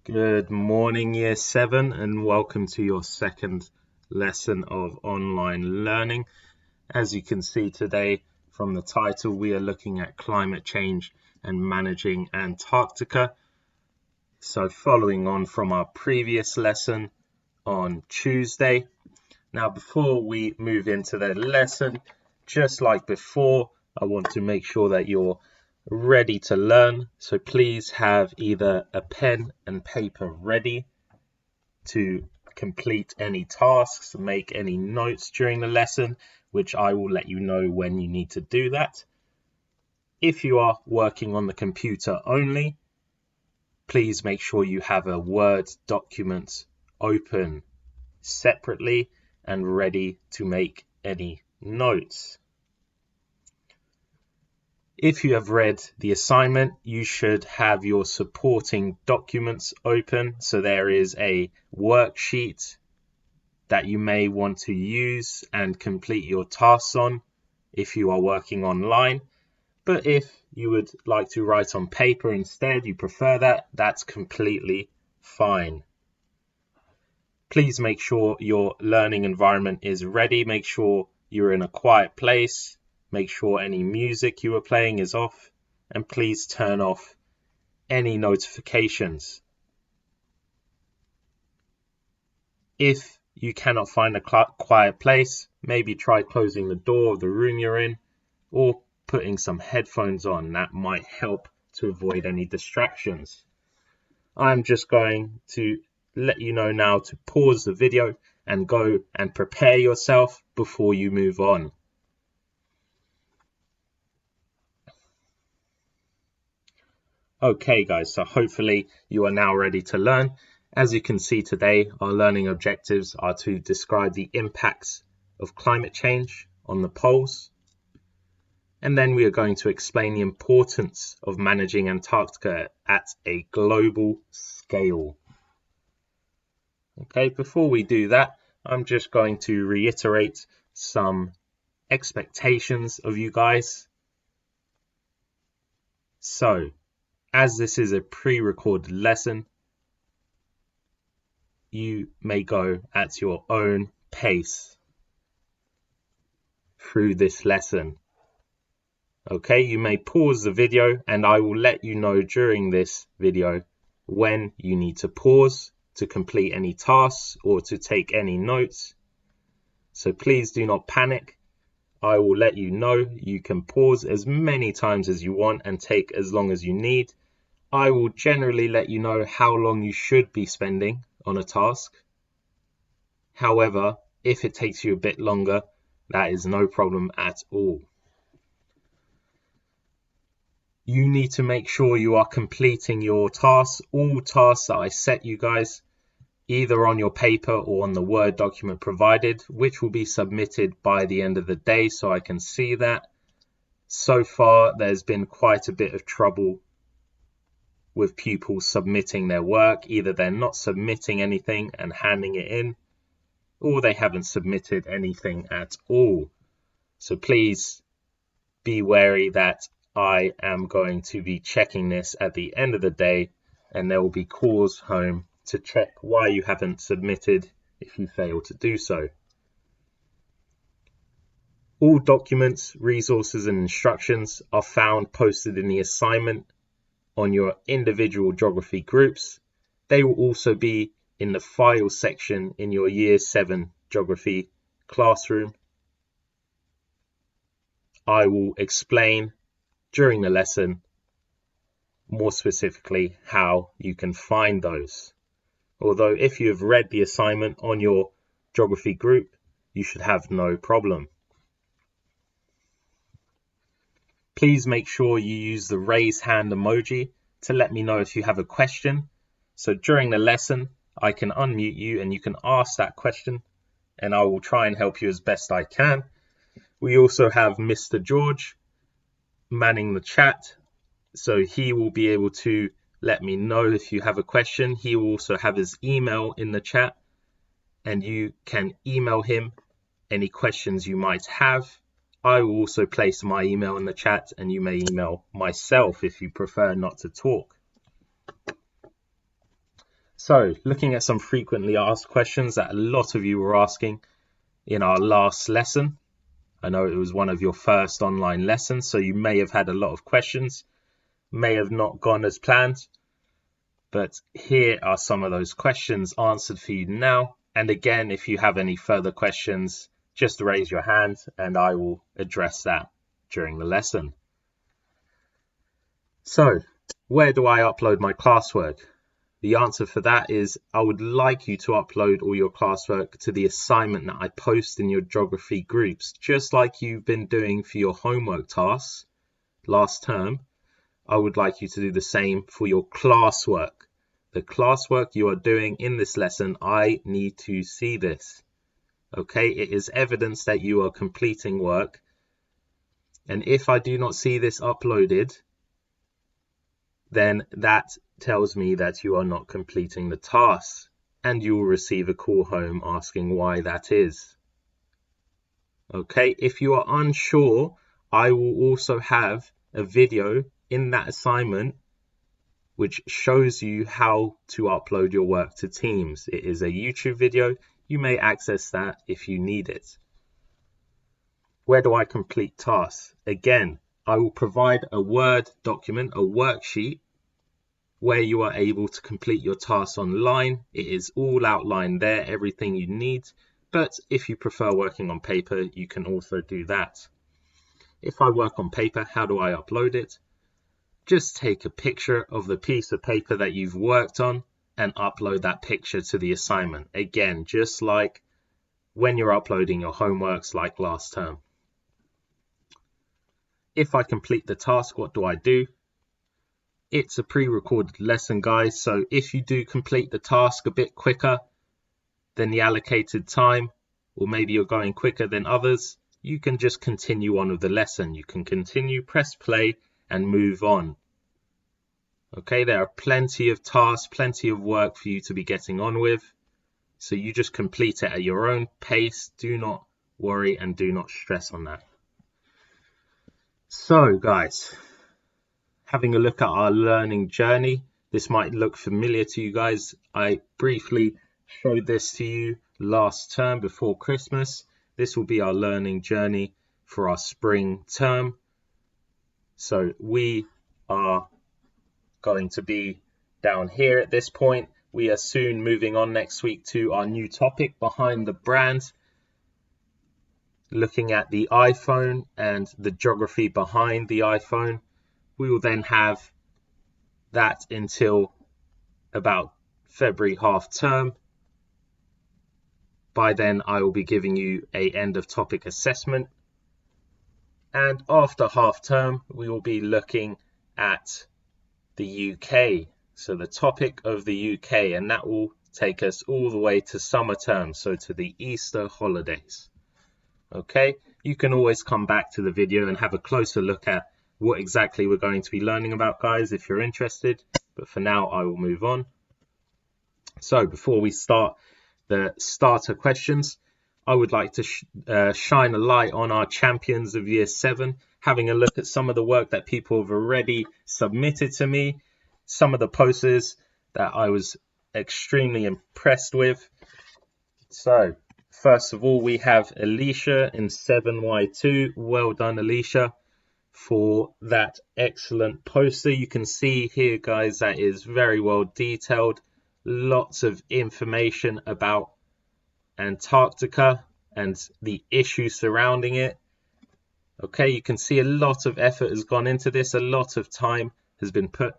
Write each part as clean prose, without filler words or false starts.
Good morning, Year 7, and welcome to your second lesson of online learning. As you can see today from the title, we are looking at climate change and managing Antarctica. So following on from our previous lesson on Tuesday. Now, before we move into the lesson, just like before, I want to make sure that you're ready to learn. So please have either a pen and paper ready to complete any tasks, make any notes during the lesson, which I will let you know when you need to do that. If you are working on the computer only, please make sure you have a Word document open separately and ready to make any notes. If you have read the assignment, you should have your supporting documents open. So there is a worksheet that you may want to use and complete your tasks on if you are working online. But if you would like to write on paper instead, you prefer that, that's completely fine. Please make sure your learning environment is ready. Make sure you're in a quiet place. Make sure any music you are playing is off. And please turn off any notifications. If you cannot find a quiet place, maybe try closing the door of the room you're in or putting some headphones on. That might help to avoid any distractions. I'm just going to let you know now to pause the video and go and prepare yourself before you move on. Okay guys, so hopefully you are now ready to learn. As you can see today, our learning objectives are to describe the impacts of climate change on the poles. And then we are going to explain the importance of managing Antarctica at a global scale. Okay, before we do that, I'm just going to reiterate some expectations of you guys. So, as this is a pre-recorded lesson, you may go at your own pace through this lesson. Okay, you may pause the video and I will let you know during this video when you need to pause to complete any tasks or to take any notes. So please do not panic. I will let you know. You can pause as many times as you want and take as long as you need. I will generally let you know how long you should be spending on a task. However, if it takes you a bit longer, that is no problem at all. You need to make sure you are completing your tasks, all tasks that I set you guys, either on your paper or on the Word document provided, which will be submitted by the end of the day so I can see that. So far, there's been quite a bit of trouble with pupils submitting their work. Either they're not submitting anything and handing it in, or they haven't submitted anything at all. So please be wary that I am going to be checking this at the end of the day, and there will be calls home to check why you haven't submitted if you fail to do so. All documents, resources, and instructions are found posted in the assignment on your individual geography groups. They will also be in the file section in your Year 7 geography classroom. I will explain during the lesson more specifically how you can find those. Although if you have read the assignment on your geography group, you should have no problem. Please make sure you use the raise hand emoji to let me know if you have a question. So during the lesson, I can unmute you and you can ask that question and I will try and help you as best I can. We also have Mr. George manning the chat, so he will be able to let me know if you have a question. He will also have his email in the chat and you can email him any questions you might have. I will also place my email in the chat and you may email myself if you prefer not to talk. So, looking at some frequently asked questions that a lot of you were asking in our last lesson. I know it was one of your first online lessons, so you may have had a lot of questions, may have not gone as planned, but here are some of those questions answered for you now. And again, if you have any further questions, just raise your hand and I will address that during the lesson. So, where do I upload my classwork? The answer for that is I would like you to upload all your classwork to the assignment that I post in your geography groups, just like you've been doing for your homework tasks last term. I would like you to do the same for your classwork. The classwork you are doing in this lesson, I need to see this. Okay, it is evidence that you are completing work. And if I do not see this uploaded, then that tells me that you are not completing the task, and you will receive a call home asking why that is. Okay, if you are unsure, I will also have a video in that assignment which shows you how to upload your work to Teams. It is a YouTube video. You may access that if you need it. Where do I complete tasks? Again, I will provide a Word document, a worksheet, where you are able to complete your tasks online. It is all outlined there, everything you need. But if you prefer working on paper, you can also do that. If I work on paper, how do I upload it? Just take a picture of the piece of paper that you've worked on and upload that picture to the assignment. Again, just like when you're uploading your homeworks like last term. If I complete the task, what do I do? It's a pre-recorded lesson, guys, so if you do complete the task a bit quicker than the allocated time, or maybe you're going quicker than others, you can just continue on with the lesson. You can continue, press play, and move on. Okay, there are plenty of tasks, plenty of work for you to be getting on with, so you just complete it at your own pace. Do not worry and do not stress on that. So, guys, having a look at our learning journey. This might look familiar to you guys. I briefly showed this to you last term before Christmas. This will be our learning journey for our spring term. So we are going to be down here at this point. We are soon moving on next week to our new topic, behind the brand, looking at the iPhone and the geography behind the iPhone. We will then have that until about February half term. By then I will be giving you a end of topic assessment, and after half term we will be looking at the UK, so the topic of the UK, and that will take us all the way to summer term, so to the Easter holidays. Okay, you can always come back to the video and have a closer look at what exactly we're going to be learning about, guys, if you're interested. But for now, I will move on. So before we start the starter questions, I would like to shine a light on our champions of year 7, having a look at some of the work that people have already submitted to me, some of the posters that I was extremely impressed with. So first of all, we have Alicia in 7Y2. Well done, Alicia, for that excellent poster. You can see here, guys, that is very well detailed. Lots of information about Antarctica and the issues surrounding it. Okay, you can see a lot of effort has gone into this. A lot of time has been put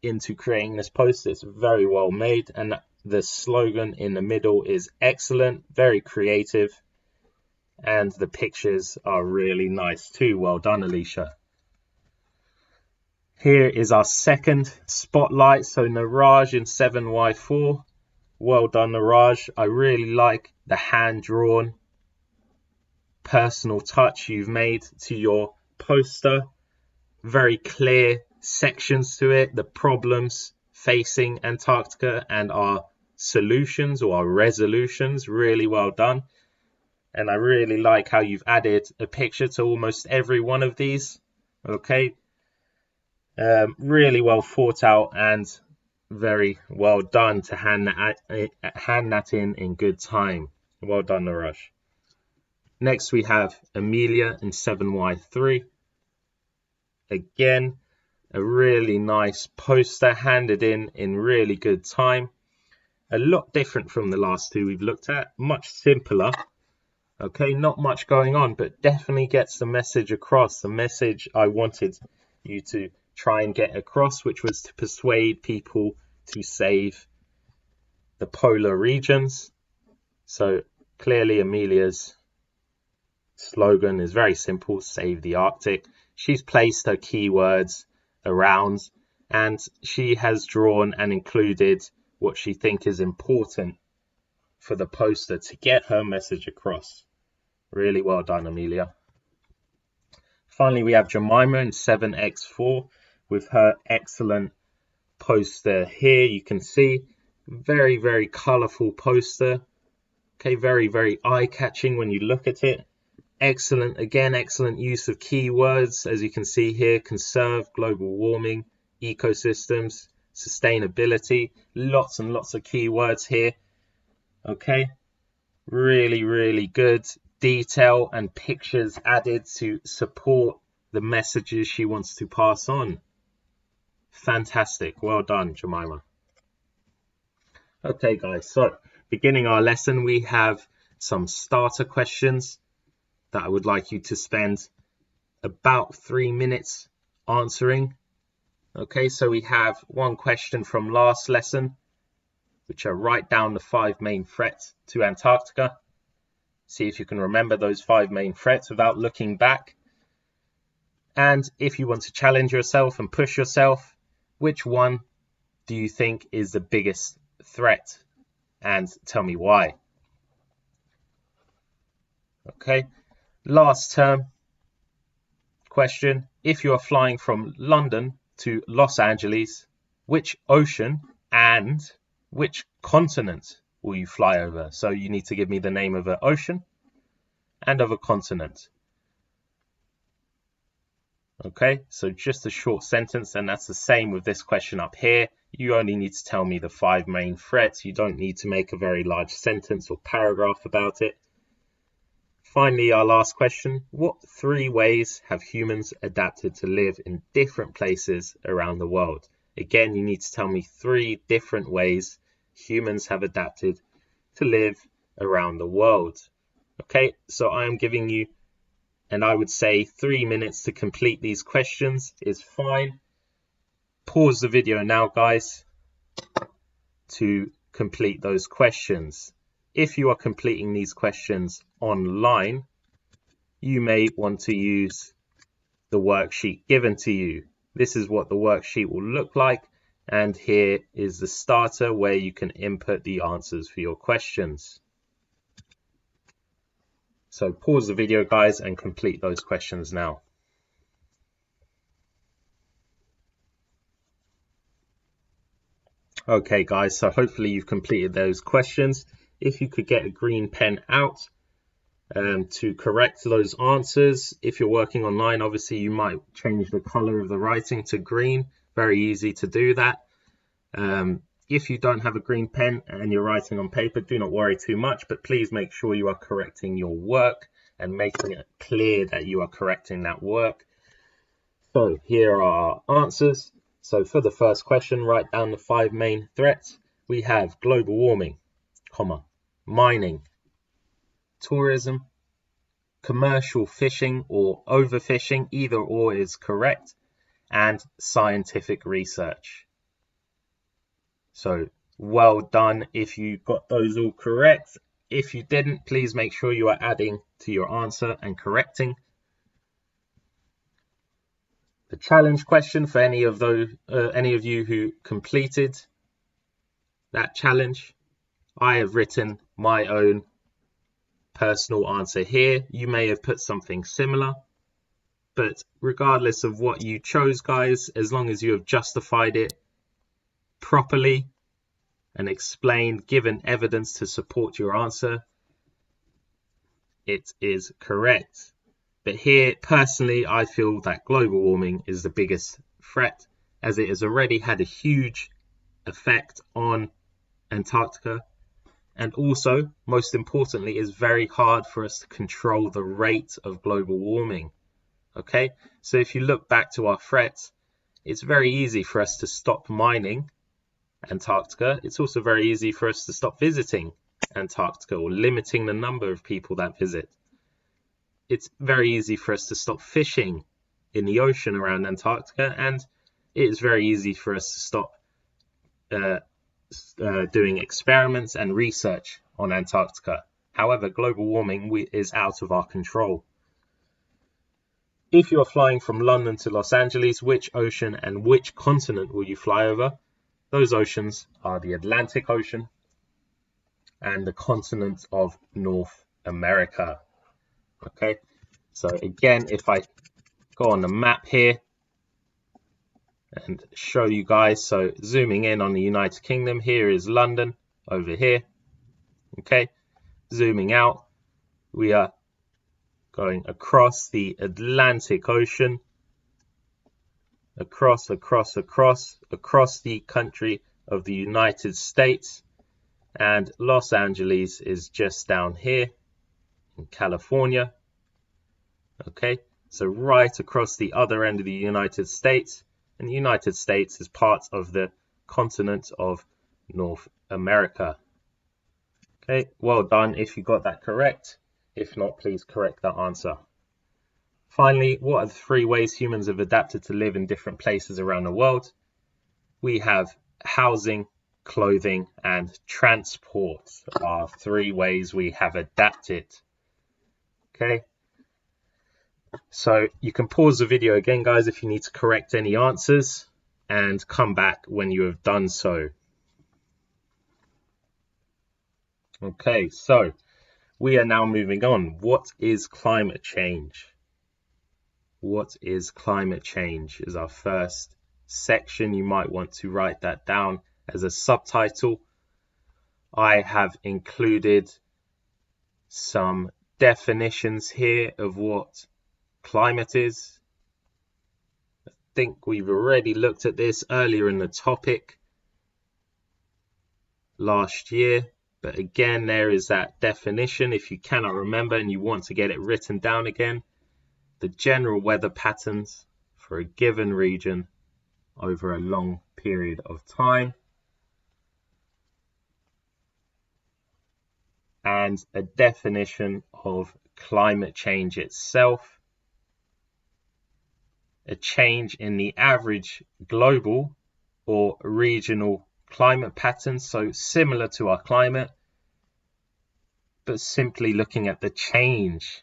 into creating this poster. It's very well made, and the slogan in the middle is excellent, very creative, and the pictures are really nice too. Well done, Alicia. Here is our second spotlight. So Niraj in 7Y4. Well done, Niraj. I really like the hand-drawn personal touch you've made to your poster. Very clear sections to it, the problems facing Antarctica and our solutions or our resolutions. Really well done. And I really like how you've added a picture to almost every one of these. Okay, really well thought out and Very well done to hand that in good time. Well done, Narush. Next we have Amelia in 7Y3. Again, a really nice poster handed in really good time. A lot different from the last two we've looked at, much simpler. Okay, not much going on, but definitely gets the message across, the message I wanted you to try and get across, which was to persuade people to save the polar regions. So clearly Amelia's slogan is very simple: save the Arctic. She's placed her keywords around, and she has drawn and included what she thinks is important for the poster to get her message across. Really well done, Amelia. Finally, we have Jemima in 7x4 with her excellent poster here. You can see very, very colorful poster. Okay, very, very eye-catching when you look at it. Excellent, again, excellent use of keywords, as you can see here: conserve, global warming, ecosystems, sustainability. Lots and lots of keywords here. Okay, really, really good. Detail and pictures added to support the messages she wants to pass on. Fantastic. Well done, Jemima. Okay, guys, so beginning our lesson, we have some starter questions that I would like you to spend about 3 minutes answering. Okay, so we have one question from last lesson, which are: write down the 5 main threats to Antarctica. See if you can remember those 5 main threats without looking back. And if you want to challenge yourself and push yourself, which one do you think is the biggest threat? And tell me why. Okay, last term question: if you are flying from London to Los Angeles, which ocean and which continent will you fly over? So you need to give me the name of an ocean and of a continent. Okay, so just a short sentence, and that's the same with this question up here. You only need to tell me the 5 main threats. You don't need to make a very large sentence or paragraph about it. Finally, our last question: what 3 ways have humans adapted to live in different places around the world? Again, you need to tell me 3 different ways humans have adapted to live around the world. Okay, so I am giving you, and I would say 3 minutes to complete these questions is fine. Pause the video now, guys, to complete those questions. If you are completing these questions online, you may want to use the worksheet given to you. This is what the worksheet will look like, and here is the starter where you can input the answers for your questions. So pause the video, guys, and complete those questions now. Okay, guys, so hopefully you've completed those questions. If you could get a green pen out to correct those answers. If you're working online, obviously you might change the color of the writing to green. Very easy to do that. If you don't have a green pen and you're writing on paper, do not worry too much, but please make sure you are correcting your work and making it clear that you are correcting that work. So here are our answers. So for the first question, write down the 5 main threats. We have global warming, mining, tourism, commercial fishing or overfishing, either or is correct, and scientific research. So well done if you got those all correct. If you didn't, please make sure you are adding to your answer and correcting. The challenge question for any of you who completed that challenge, I have written my own personal answer here. You may have put something similar, but regardless of what you chose, guys, as long as you have justified it properly and explained, given evidence to support your answer, it is correct. But here, personally, I feel that global warming is the biggest threat, as it has already had a huge effect on Antarctica. And also, most importantly, it's very hard for us to control the rate of global warming. Okay, so if you look back to our threats, it's very easy for us to stop mining Antarctica. It's also very easy for us to stop visiting Antarctica or limiting the number of people that visit. It's very easy for us to stop fishing in the ocean around Antarctica, and it is very easy for us to stop doing experiments and research on Antarctica. However, global warming is out of our control. If you are flying from London to Los Angeles, which ocean and which continent will you fly over? Those oceans are the Atlantic Ocean and the continent of North America. Okay, so again, if I go on the map here and show you guys, so zooming in on the United Kingdom, here is London over here. Okay, zooming out, we are going across the Atlantic Ocean, across the country of the United States, and Los Angeles is just down here in California. Okay, so right across the other end of the United States, and the United States is part of the continent of North America. Okay, well done if you got that correct. If not, please correct that answer. Finally, what are the 3 ways humans have adapted to live in different places around the world? We have housing, clothing, and transport are 3 ways we have adapted. Okay, so you can pause the video again, guys, if you need to correct any answers, and come back when you have done so. Okay, so we are now moving on. What is climate change? What is climate change is our first section. You might want to write that down as a subtitle. I have included some definitions here of what climate is. I think we've already looked at this earlier in the topic last year. But again, there is that definition. If you cannot remember and you want to get it written down again, the general weather patterns for a given region over a long period of time. And a definition of climate change itself. A change in the average global or regional climate patterns, so similar to our climate, but simply looking at the change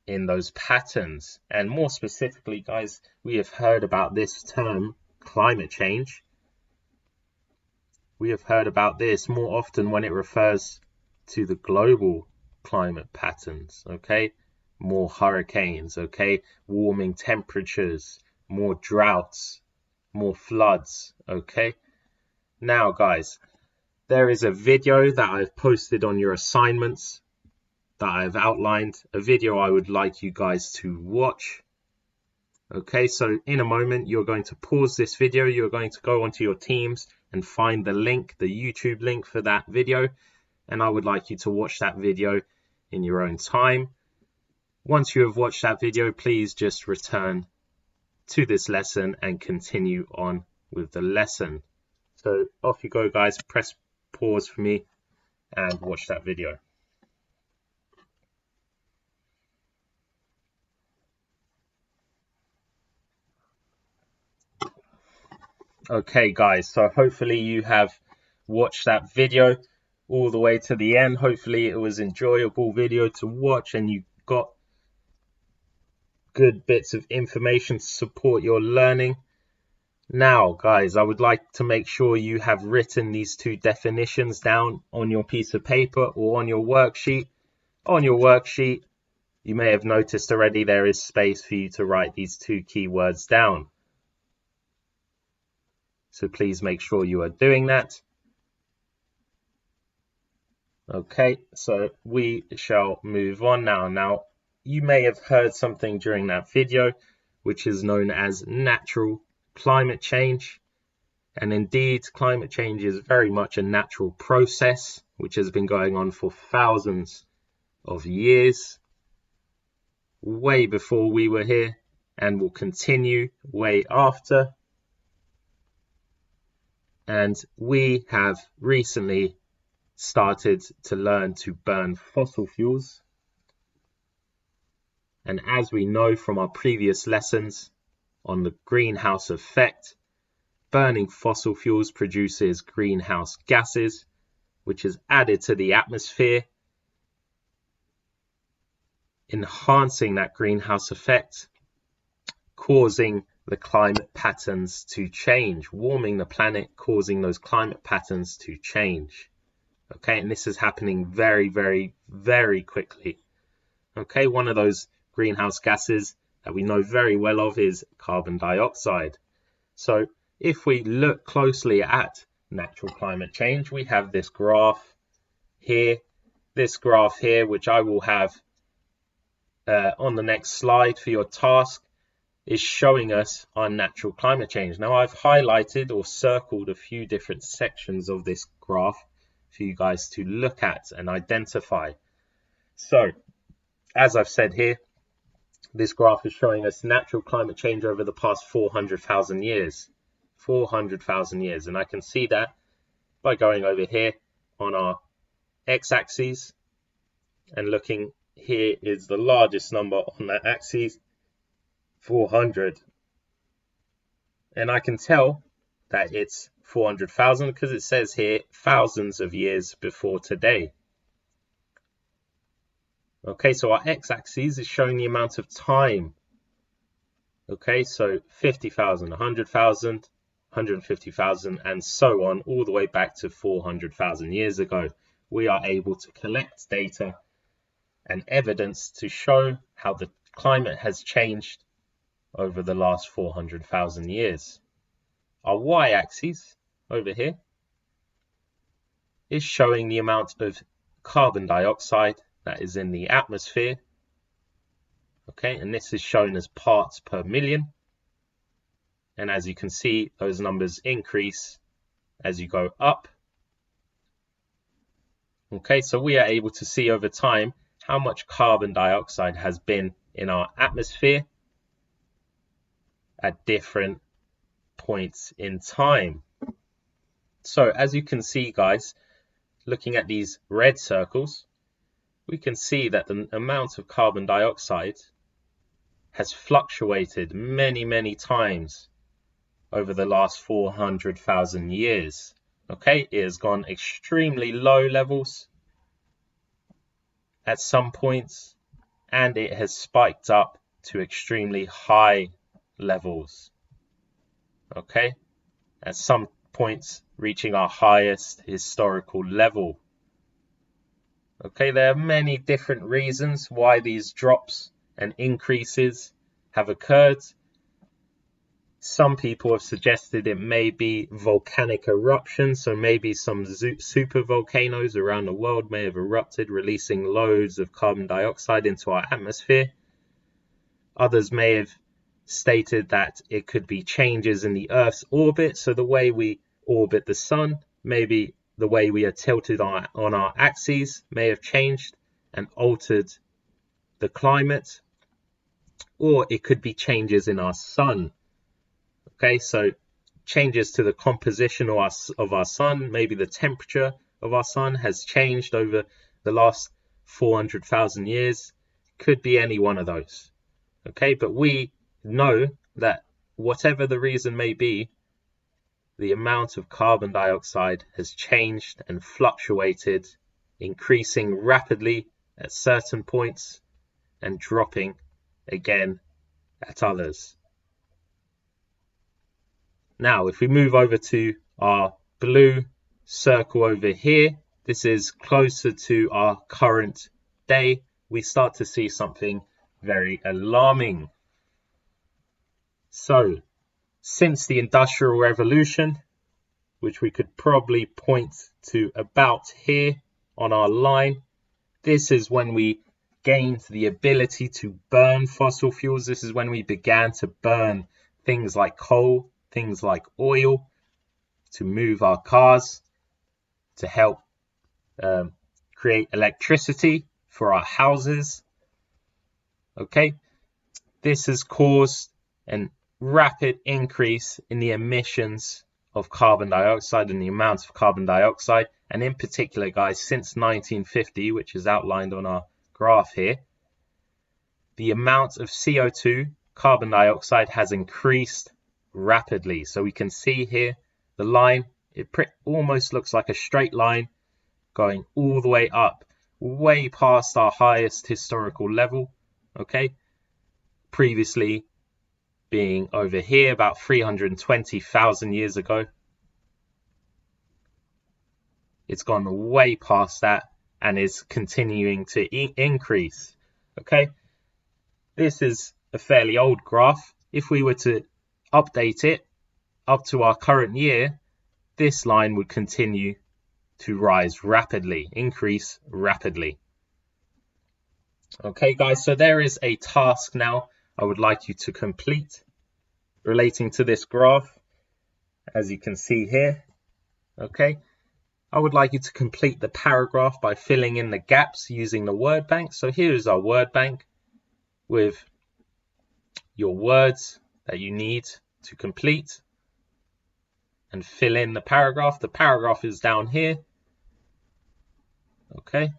in those patterns. And more specifically, guys, we have heard about this term, climate change. We have heard about this more often when it refers to the global climate patterns, okay? More hurricanes, okay? Warming temperatures, more droughts, more floods, okay? Now, guys, there is a video that I've posted on your assignments that I've outlined, a video I would like you guys to watch. Okay, so in a moment, you're going to pause this video. You're going to go onto your Teams and find the link, the YouTube link for that video. And I would like you to watch that video in your own time. Once you have watched that video, please just return to this lesson and continue on with the lesson. So off you go, guys. Press pause for me and watch that video. Okay, guys, so hopefully you have watched that video all the way to the end. Hopefully it was an enjoyable video to watch and you got good bits of information to support your learning. Now, guys, I would like to make sure you have written these 2 definitions down on your piece of paper or on your worksheet. On your worksheet, you may have noticed already there is space for you to write these 2 keywords down. So please make sure you are doing that. Okay, so we shall move on now. Now, you may have heard something during that video, which is known as natural climate change. And indeed, climate change is very much a natural process which has been going on for thousands of years, way before we were here, and will continue way after. And we have recently started to learn to burn fossil fuels. And as we know from our previous lessons on the greenhouse effect, burning fossil fuels produces greenhouse gases, which is added to the atmosphere, enhancing that greenhouse effect, causing the climate patterns to change, warming the planet, causing those climate patterns to change. Okay, and this is happening very, very, very quickly. Okay, one of those greenhouse gases that we know very well of is carbon dioxide. So if we look closely at natural climate change, we have this graph here, which I will have on the next slide for your task, is showing us our natural climate change. Now I've highlighted or circled a few different sections of this graph for you guys to look at and identify. So as I've said here, this graph is showing us natural climate change over the past 400,000 years. 400,000 years. And I can see that by going over here on our x-axis and looking, here is the largest number on that axis, 400. And I can tell that it's 400,000 because it says here thousands of years before today. Okay, so our x-axis is showing the amount of time. Okay, so 50,000, 100,000, 150,000, and so on, all the way back to 400,000 years ago. We are able to collect data and evidence to show how the climate has changed over the last 400,000 years. Our y-axis over here is showing the amount of carbon dioxide that is in the atmosphere. Okay, and this is shown as parts per million. And as you can see, those numbers increase as you go up. Okay, so we are able to see over time how much carbon dioxide has been in our atmosphere at different points in time. So as you can see, guys, looking at these red circles, we can see that the amount of carbon dioxide has fluctuated many, many times over the last 400,000 years. Okay, it has gone extremely low levels at some points, and it has spiked up to extremely high levels. Okay, at some points reaching our highest historical level. Okay, there are many different reasons why these drops and increases have occurred. Some people have suggested it may be volcanic eruptions, so maybe some super volcanoes around the world may have erupted, releasing loads of carbon dioxide into our atmosphere. Others may have stated that it could be changes in the Earth's orbit, so the way we orbit the sun, maybe the way we are tilted on our axes may have changed and altered the climate, or it could be changes in our sun. Okay, so changes to the composition of our sun, maybe the temperature of our sun has changed over the last 400,000 years. Could be any one of those. Okay, but we know that whatever the reason may be, the amount of carbon dioxide has changed and fluctuated, increasing rapidly at certain points and dropping again at others. Now, if we move over to our blue circle over here, this is closer to our current day, we start to see something very alarming. So, since the Industrial Revolution, which we could probably point to about here on our line, this is when we gained the ability to burn fossil fuels. This is when we began to burn things like coal, things like oil. to move our cars, to help create electricity for our houses. Okay, this has caused a rapid increase in the emissions of carbon dioxide and the amount of carbon dioxide. And in particular, guys, since 1950, which is outlined on our graph here, the amount of CO2, carbon dioxide, has increased rapidly. So we can see here the line, it almost looks like a straight line going all the way up, way past our highest historical level, okay? Previously being over here about 320,000 years ago. It's gone way past that and is continuing to increase, okay? This is a fairly old graph. If we were to update it up to our current year, this line would continue to rise rapidly, increase rapidly. Okay, guys, so there is a task now I would like you to complete relating to this graph, as you can see here. Okay, I would like you to complete the paragraph by filling in the gaps using the word bank. So here is our word bank with your words that you need to complete and fill in the paragraph. The paragraph is down here. Okay,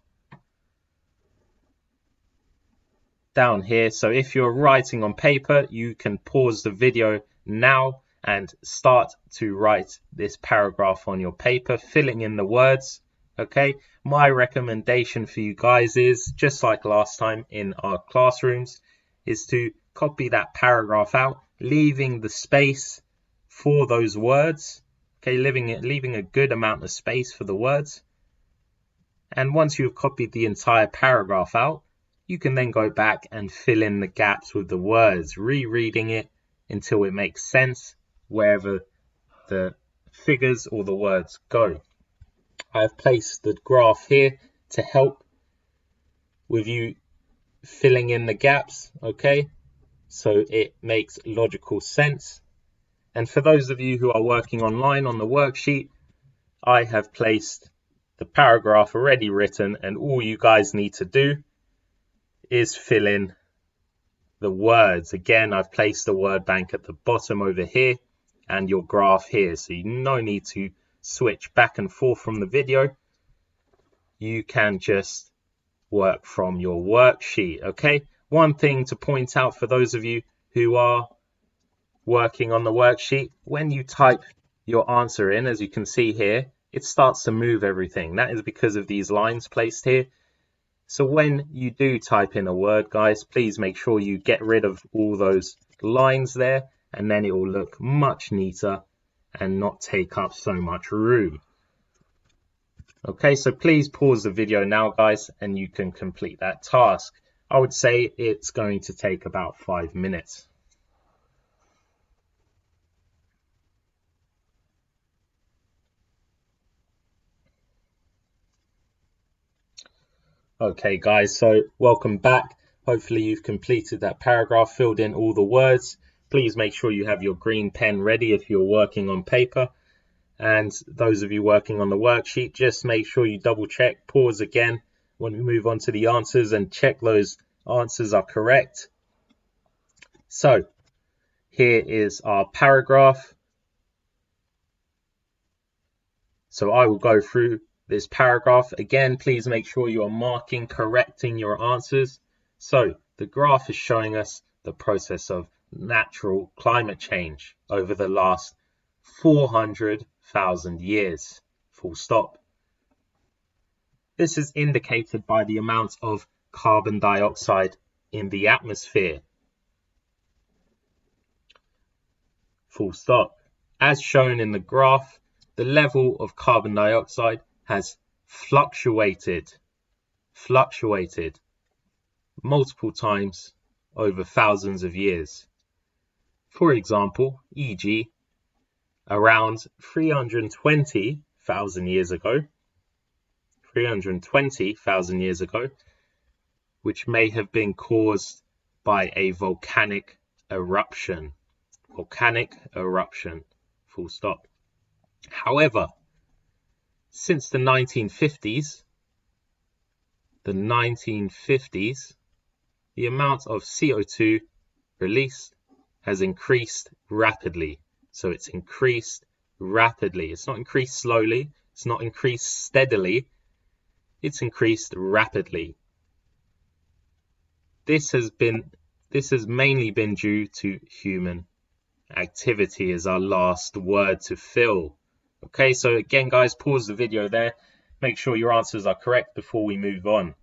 down here. So if you're writing on paper, you can pause the video now and start to write this paragraph on your paper, filling in the words. Okay, my recommendation for you guys is, just like last time in our classrooms, is to copy that paragraph out, leaving the space for those words. Okay, leaving a good amount of space for the words. And once you've copied the entire paragraph out, you can then go back and fill in the gaps with the words, rereading it until it makes sense wherever the figures or the words go. I have placed the graph here to help with you filling in the gaps, okay? So it makes logical sense. And for those of you who are working online on the worksheet, I have placed the paragraph already written, and all you guys need to do is fill in the words. Again, I've placed the word bank at the bottom over here and your graph here, so you no need to switch back and forth from the video. You can just work from your worksheet. Okay, one thing to point out for those of you who are working on the worksheet, when you type your answer in, as you can see here, it starts to move everything. That is because of these lines placed here. So when you do type in a word, guys, please make sure you get rid of all those lines there, and then it will look much neater and not take up so much room. Okay, so please pause the video now, guys, and you can complete that task. I would say it's going to take about 5 minutes. Okay, guys, so welcome back. Hopefully you've completed that paragraph, filled in all the words. Please make sure you have your green pen ready if you're working on paper. And those of you working on the worksheet, just make sure you double check, pause again when we move on to the answers, and check those answers are correct. So here is our paragraph. So I will go through this paragraph. Again, please make sure you are marking, correcting your answers. So the graph is showing us the process of natural climate change over the last 400,000 years, full stop. This is indicated by the amount of carbon dioxide in the atmosphere, full stop. As shown in the graph, the level of carbon dioxide has fluctuated multiple times over thousands of years. For example, e.g., around 320,000 years ago, which may have been caused by a volcanic eruption, full stop. However, since the 1950s, the amount of CO2 released has increased rapidly. So it's increased rapidly. It's not increased slowly. It's not increased steadily. It's increased rapidly. This has mainly been due to human activity as our last word to fill. Okay, so again, guys, pause the video there. Make sure your answers are correct before we move on.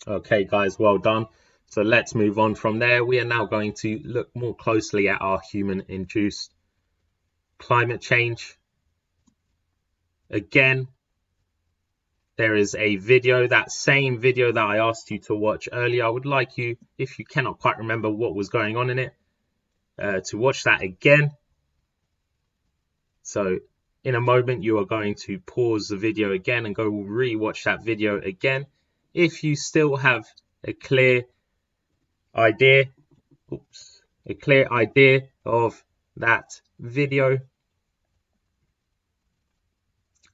Okay, guys, well done. So let's move on from there. We are now going to look more closely at our human-induced climate change. Again, there is a video, that same video that I asked you to watch earlier. I would like you, if you cannot quite remember what was going on in it, to watch that again. So in a moment, you are going to pause the video again and go re-watch that video again. If you still have a clear idea of that video,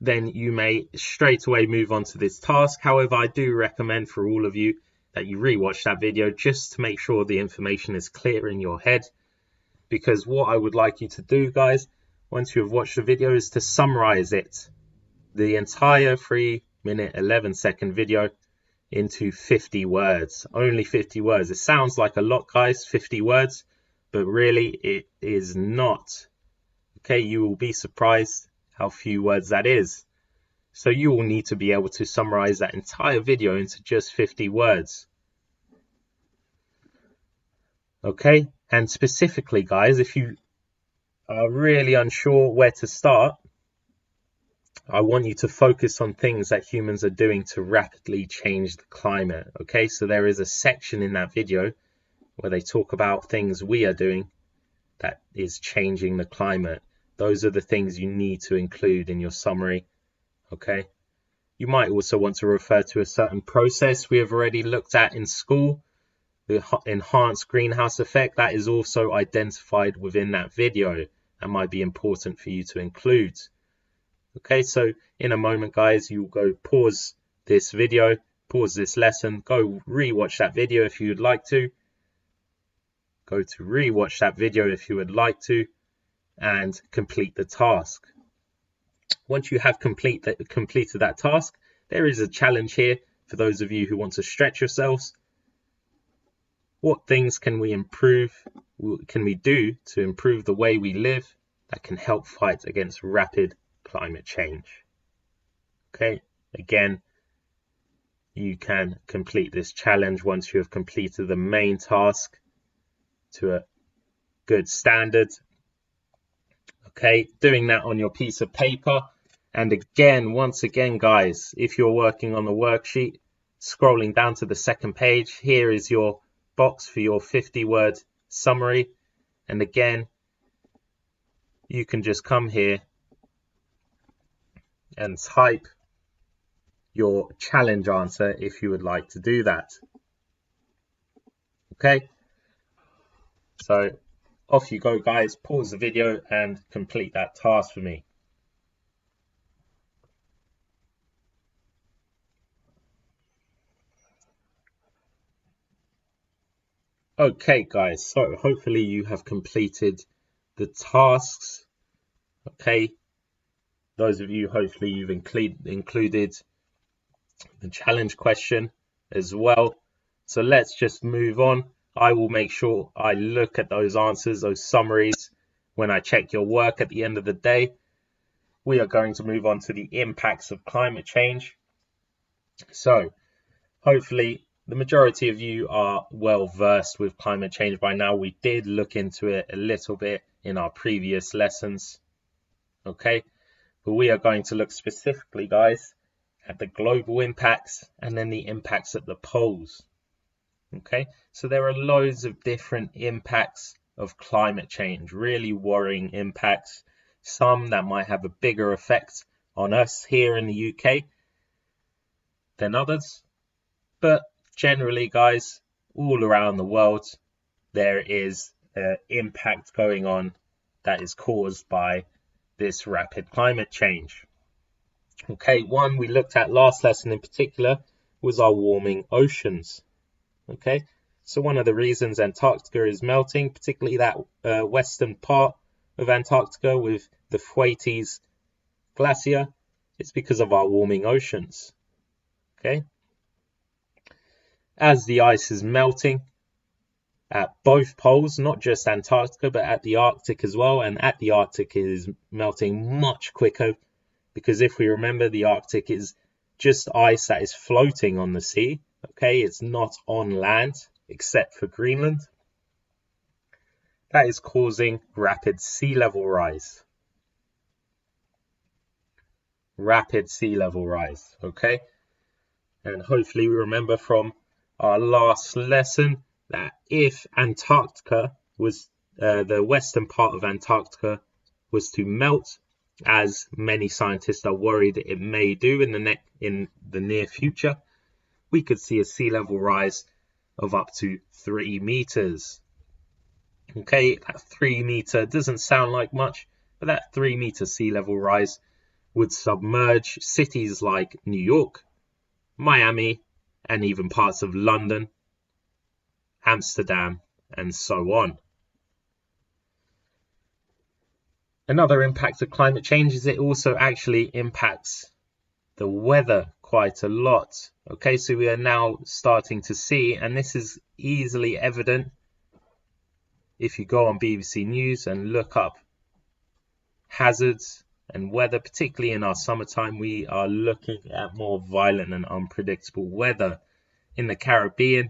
then you may straight away move on to this task. However, I do recommend for all of you that you re-watch that video just to make sure the information is clear in your head. Because what I would like you to do, guys, once you have watched the video, is to summarize it, the entire 3-minute 11-second video, into 50 words. Only 50 words. It sounds like a lot, guys, 50 words, but really it is not. Okay, you will be surprised how few words that is. So you will need to be able to summarize that entire video into just 50 words. Okay, and specifically, guys, if you are really unsure where to start, I want you to focus on things that humans are doing to rapidly change the climate. Okay, so there is a section in that video where they talk about things we are doing that is changing the climate. Those are the things you need to include in your summary. Okay, you might also want to refer to a certain process we have already looked at in school, the enhanced greenhouse effect. That is also identified within that video and might be important for you to include. Okay, so in a moment, guys, you'll go pause this video, pause this lesson, go re-watch that video if you would like to. Go to re-watch that video if you would like to, and complete the task. Once you have completed that task, there is a challenge here for those of you who want to stretch yourselves. What things can we do to improve the way we live that can help fight against rapid climate change? Okay, again, you can complete this challenge once you have completed the main task to a good standard. Okay, doing that on your piece of paper. And again, once again, guys, if you're working on the worksheet, scrolling down to the second page, here is your box for your 50-word summary. And again, you can just come here and type your challenge answer if you would like to do that. Okay, so off you go, guys. Pause the video and complete that task for me. Okay, guys, so hopefully you have completed the tasks. Okay, those of you, hopefully you've included the challenge question as well. So let's just move on. I will make sure I look at those answers, those summaries, when I check your work at the end of the day. We are going to move on to the impacts of climate change. So hopefully the majority of you are well versed with climate change by now. We did look into it a little bit in our previous lessons. Okay, but we are going to look specifically, guys, at the global impacts and then the impacts at the poles. Okay, so there are loads of different impacts of climate change, really worrying impacts, some that might have a bigger effect on us here in the UK than others. But generally, guys, all around the world, there is an impact going on that is caused by this rapid climate change. Okay, one we looked at last lesson in particular was our warming oceans. Okay, so one of the reasons Antarctica is melting, particularly that western part of Antarctica with the Thwaites Glacier, it's because of our warming oceans. Okay, as the ice is melting at both poles, not just Antarctica, but at the Arctic as well, and at the Arctic it is melting much quicker, because if we remember, the Arctic is just ice that is floating on the sea. Okay, it's not on land except for Greenland. That is causing rapid sea level rise. Rapid sea level rise, okay? And hopefully we remember from our last lesson that if Antarctica was, the western part of Antarctica was to melt, as many scientists are worried it may do in the near future, we could see a sea level rise of up to 3 meters. Okay, that 3 meter doesn't sound like much, but that 3 meter sea level rise would submerge cities like New York, Miami, and even parts of London, Amsterdam, and so on. Another impact of climate change is it also actually impacts the weather quite a lot. Okay, so we are now starting to see, and this is easily evident if you go on BBC News and look up hazards and weather, particularly in our summertime, we are looking at more violent and unpredictable weather. In the Caribbean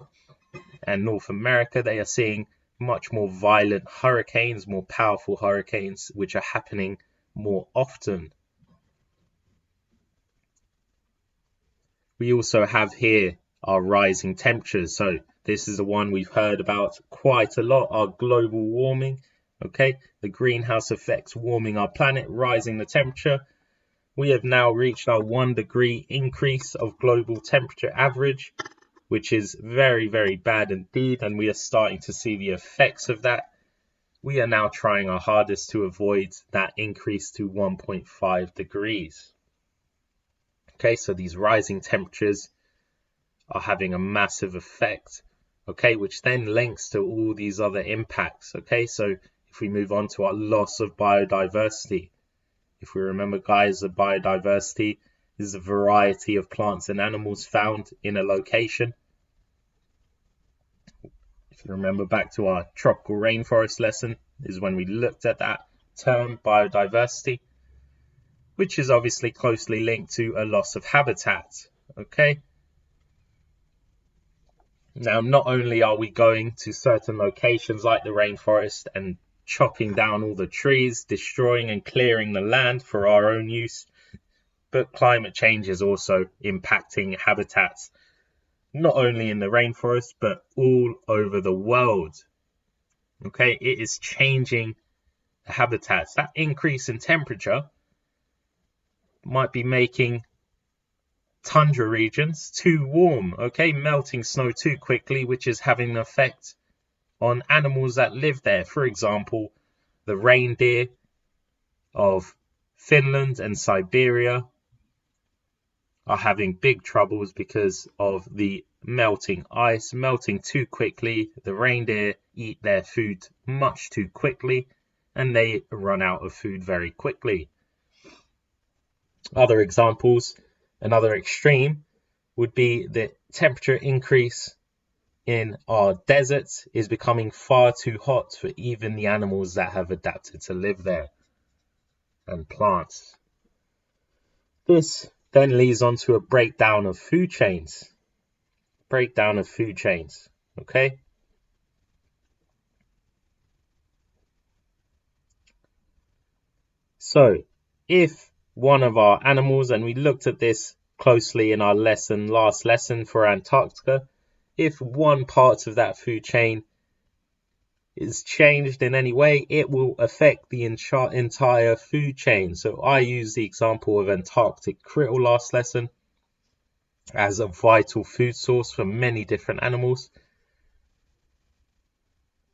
and North America, they are seeing much more violent hurricanes, more powerful hurricanes, which are happening more often. We also have here our rising temperatures. So this is the one we've heard about quite a lot, our global warming. Okay, the greenhouse effects warming our planet, rising the temperature. We have now reached our 1 degree increase of global temperature average, which is very, very bad indeed, and we are starting to see the effects of that. We are now trying our hardest to avoid that increase to 1.5 degrees. Okay, so these rising temperatures are having a massive effect, okay, which then links to all these other impacts. Okay, so if we move on to our loss of biodiversity, if we remember, guys, the biodiversity is a variety of plants and animals found in a location. If you remember back to our tropical rainforest lesson, is when we looked at that term, biodiversity, which is obviously closely linked to a loss of habitat. Okay. Now, not only are we going to certain locations like the rainforest and chopping down all the trees, destroying and clearing the land for our own use, but climate change is also impacting habitats, not only in the rainforest, but all over the world. Okay, it is changing the habitats. That increase in temperature might be making tundra regions too warm, okay, melting snow too quickly, which is having an effect on animals that live there. For example, the reindeer of Finland and Siberia are having big troubles because of the melting ice, melting too quickly. The reindeer eat their food much too quickly, and they run out of food very quickly. Other examples, another extreme, would be the temperature increase in our deserts is becoming far too hot for even the animals that have adapted to live there, and plants. This then leads on to a breakdown of food chains. Okay? So, if one of our animals, and we looked at this closely in our last lesson for Antarctica, if one part of that food chain is changed in any way, it will affect the entire food chain. So I used the example of Antarctic krill last lesson as a vital food source for many different animals.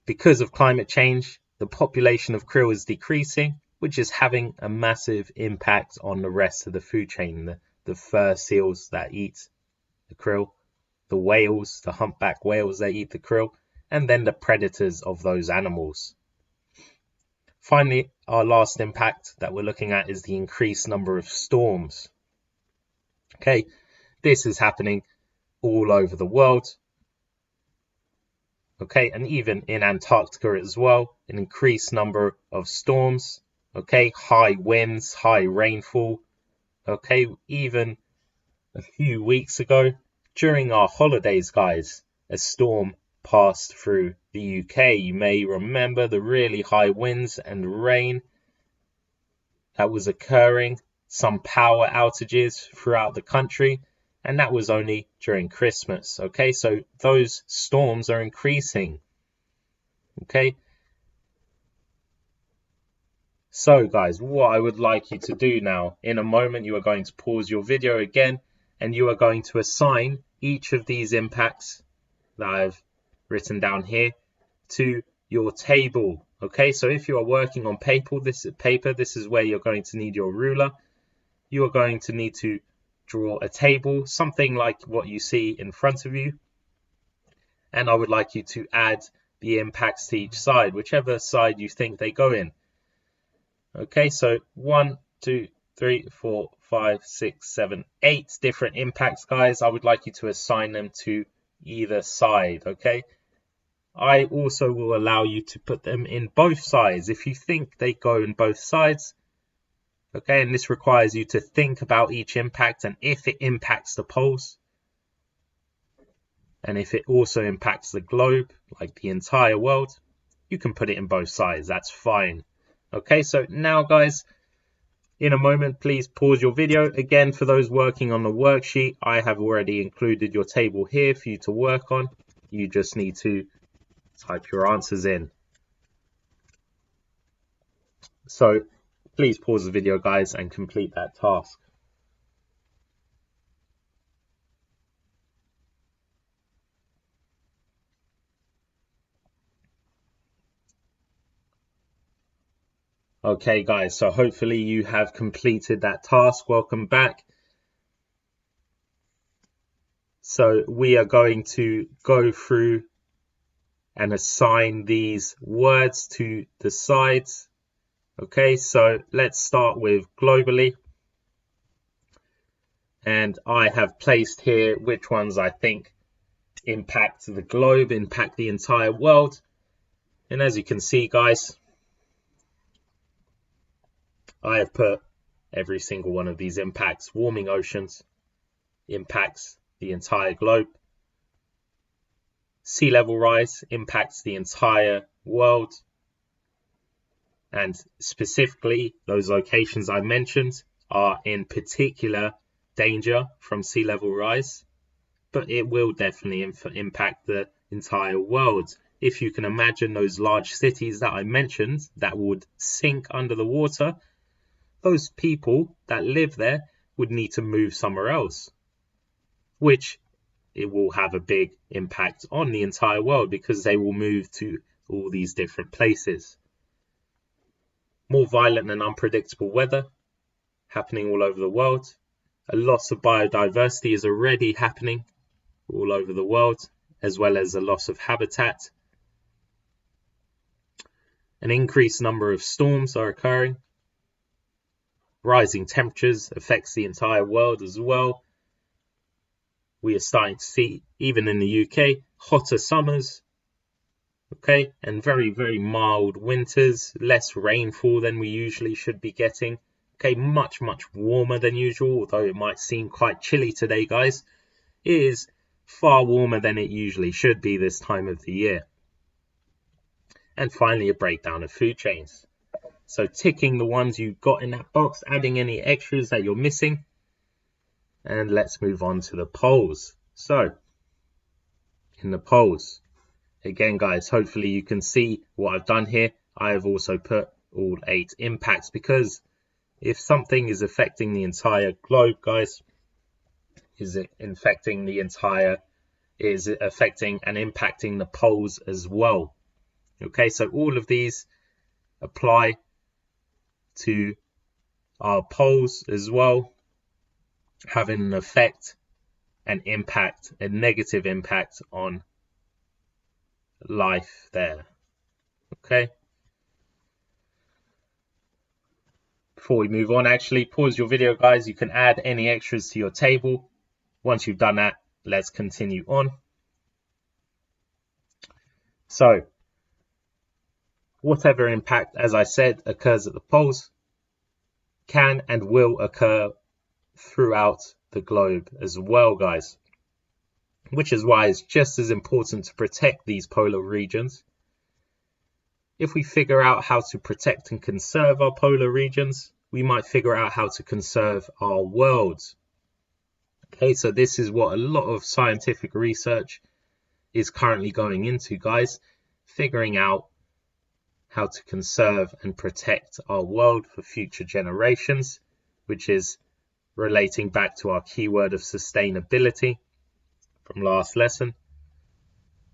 Because of climate change, the population of krill is decreasing, which is having a massive impact on the rest of the food chain. The fur seals that eat the krill, the whales, the humpback whales that eat the krill, and then the predators of those animals. Finally, our last impact that we're looking at is the increased number of storms. Okay, this is happening all over the world. Okay, and even in Antarctica as well, an increased number of storms. Okay, high winds, high rainfall. Okay, even a few weeks ago, during our holidays, guys, a storm passed through the UK. You may remember the really high winds and rain that was occurring, some power outages throughout the country, and that was only during Christmas. Okay, so those storms are increasing. Okay, so guys, what I would like you to do now, in a moment you are going to pause your video again, and you are going to assign each of these impacts that I've written down here to your table. Okay, so if you are working on paper, this is where you're going to need your ruler. You are going to need to draw a table, something like what you see in front of you. And I would like you to add the impacts to each side, whichever side you think they go in. Okay, so 1, 2, 3, 4, 5, 6, 7, 8 different impacts, guys. I would like you to assign them to either side. Okay, I also will allow you to put them in both sides if you think they go in both sides. Okay, and this requires you to think about each impact and if it impacts the poles, and if it also impacts the globe, like the entire world, you can put it in both sides. That's fine. Okay, so now, guys, in a moment, please pause your video. Again, for those working on the worksheet, I have already included your table here for you to work on. You just need to type your answers in. So please pause the video, guys, and complete that task. Okay, guys, so hopefully you have completed that task. Welcome back. So we are going to go through and assign these words to the sides. Okay, so let's start with globally. And I have placed here which ones I think impact the globe, impact the entire world. And as you can see, guys, I have put every single one of these impacts. Warming oceans impacts the entire globe. Sea level rise impacts the entire world. And specifically, those locations I mentioned are in particular danger from sea level rise. But it will definitely impact the entire world. If you can imagine those large cities that I mentioned that would sink under the water, those people that live there would need to move somewhere else, which it will have a big impact on the entire world because they will move to all these different places. More violent and unpredictable weather happening all over the world. A loss of biodiversity is already happening all over the world, as well as a loss of habitat. An increased number of storms are occurring. Rising temperatures affects the entire world as well. We are starting to see, even in the UK, hotter summers, okay, and very, very mild winters, less rainfall than we usually should be getting, okay, much, much warmer than usual, although it might seem quite chilly today, guys. It is far warmer than it usually should be this time of the year. And finally, a breakdown of food chains. So ticking the ones you've got in that box, adding any extras that you're missing. And let's move on to the poles. So, in the poles, again, guys, hopefully you can see what I've done here. I have also put all 8 impacts because if something is affecting the entire globe, guys, is it affecting and impacting the poles as well? Okay, so all of these apply to our poles as well, having an effect, an impact, a negative impact on life there. Okay. Before we move on, actually pause your video, guys. You can add any extras to your table. Once you've done that, let's continue on. So whatever impact, as I said, occurs at the poles can and will occur throughout the globe as well, guys, which is why it's just as important to protect these polar regions. If we figure out how to protect and conserve our polar regions, we might figure out how to conserve our world. Okay, so this is what a lot of scientific research is currently going into, guys, figuring out how to conserve and protect our world for future generations, which is relating back to our keyword of sustainability from last lesson.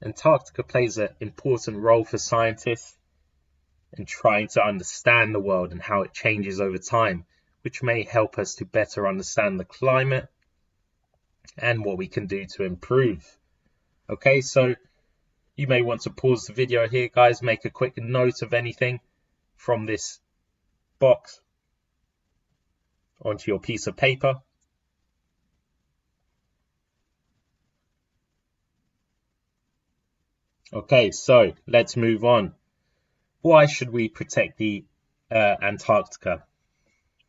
Antarctica plays an important role for scientists in trying to understand the world and how it changes over time, which may help us to better understand the climate and what we can do to improve. Okay, so you may want to pause the video here, guys, make a quick note of anything from this box onto your piece of paper. Okay, so let's move on. Why should we protect the Antarctica?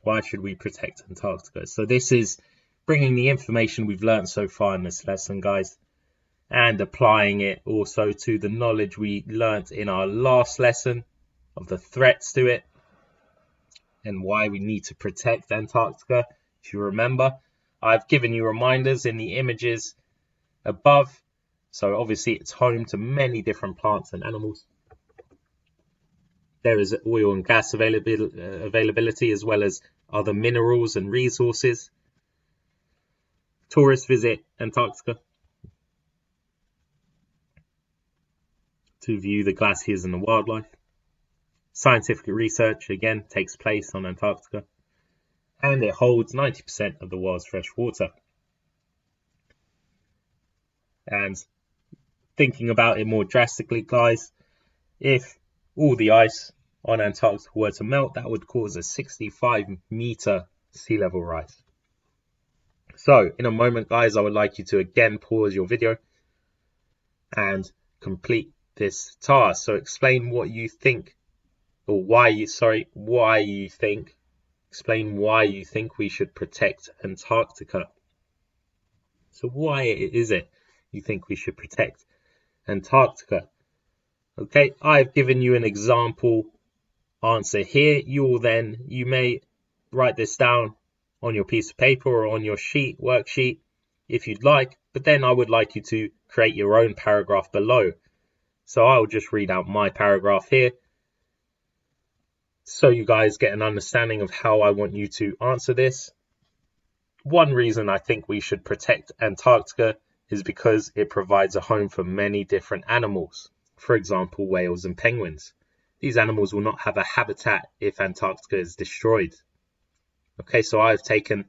Why should we protect Antarctica? So this is bringing the information we've learned so far in this lesson, guys, and applying it also to the knowledge we learnt in our last lesson of the threats to it and why we need to protect Antarctica. If you remember, I've given you reminders in the images above. So obviously it's home to many different plants and animals. There is oil and gas availability as well as other minerals and resources. Tourists visit Antarctica to view the glaciers and the wildlife. Scientific research, again, takes place on Antarctica. And it holds 90% of the world's fresh water. And thinking about it more drastically, guys, if all the ice on Antarctica were to melt, that would cause a 65-meter sea level rise. So in a moment, guys, I would like you to again pause your video and complete this task. So explain what you think, or explain why you think we should protect Antarctica. So why is it you think we should protect Antarctica? Okay, I've given you an example answer here. You may write this down on your piece of paper or on your worksheet if you'd like, but then I would like you to create your own paragraph below. So I'll just read out my paragraph here so you guys get an understanding of how I want you to answer this. One reason I think we should protect Antarctica is because it provides a home for many different animals. For example, whales and penguins. These animals will not have a habitat if Antarctica is destroyed. Okay, so I've taken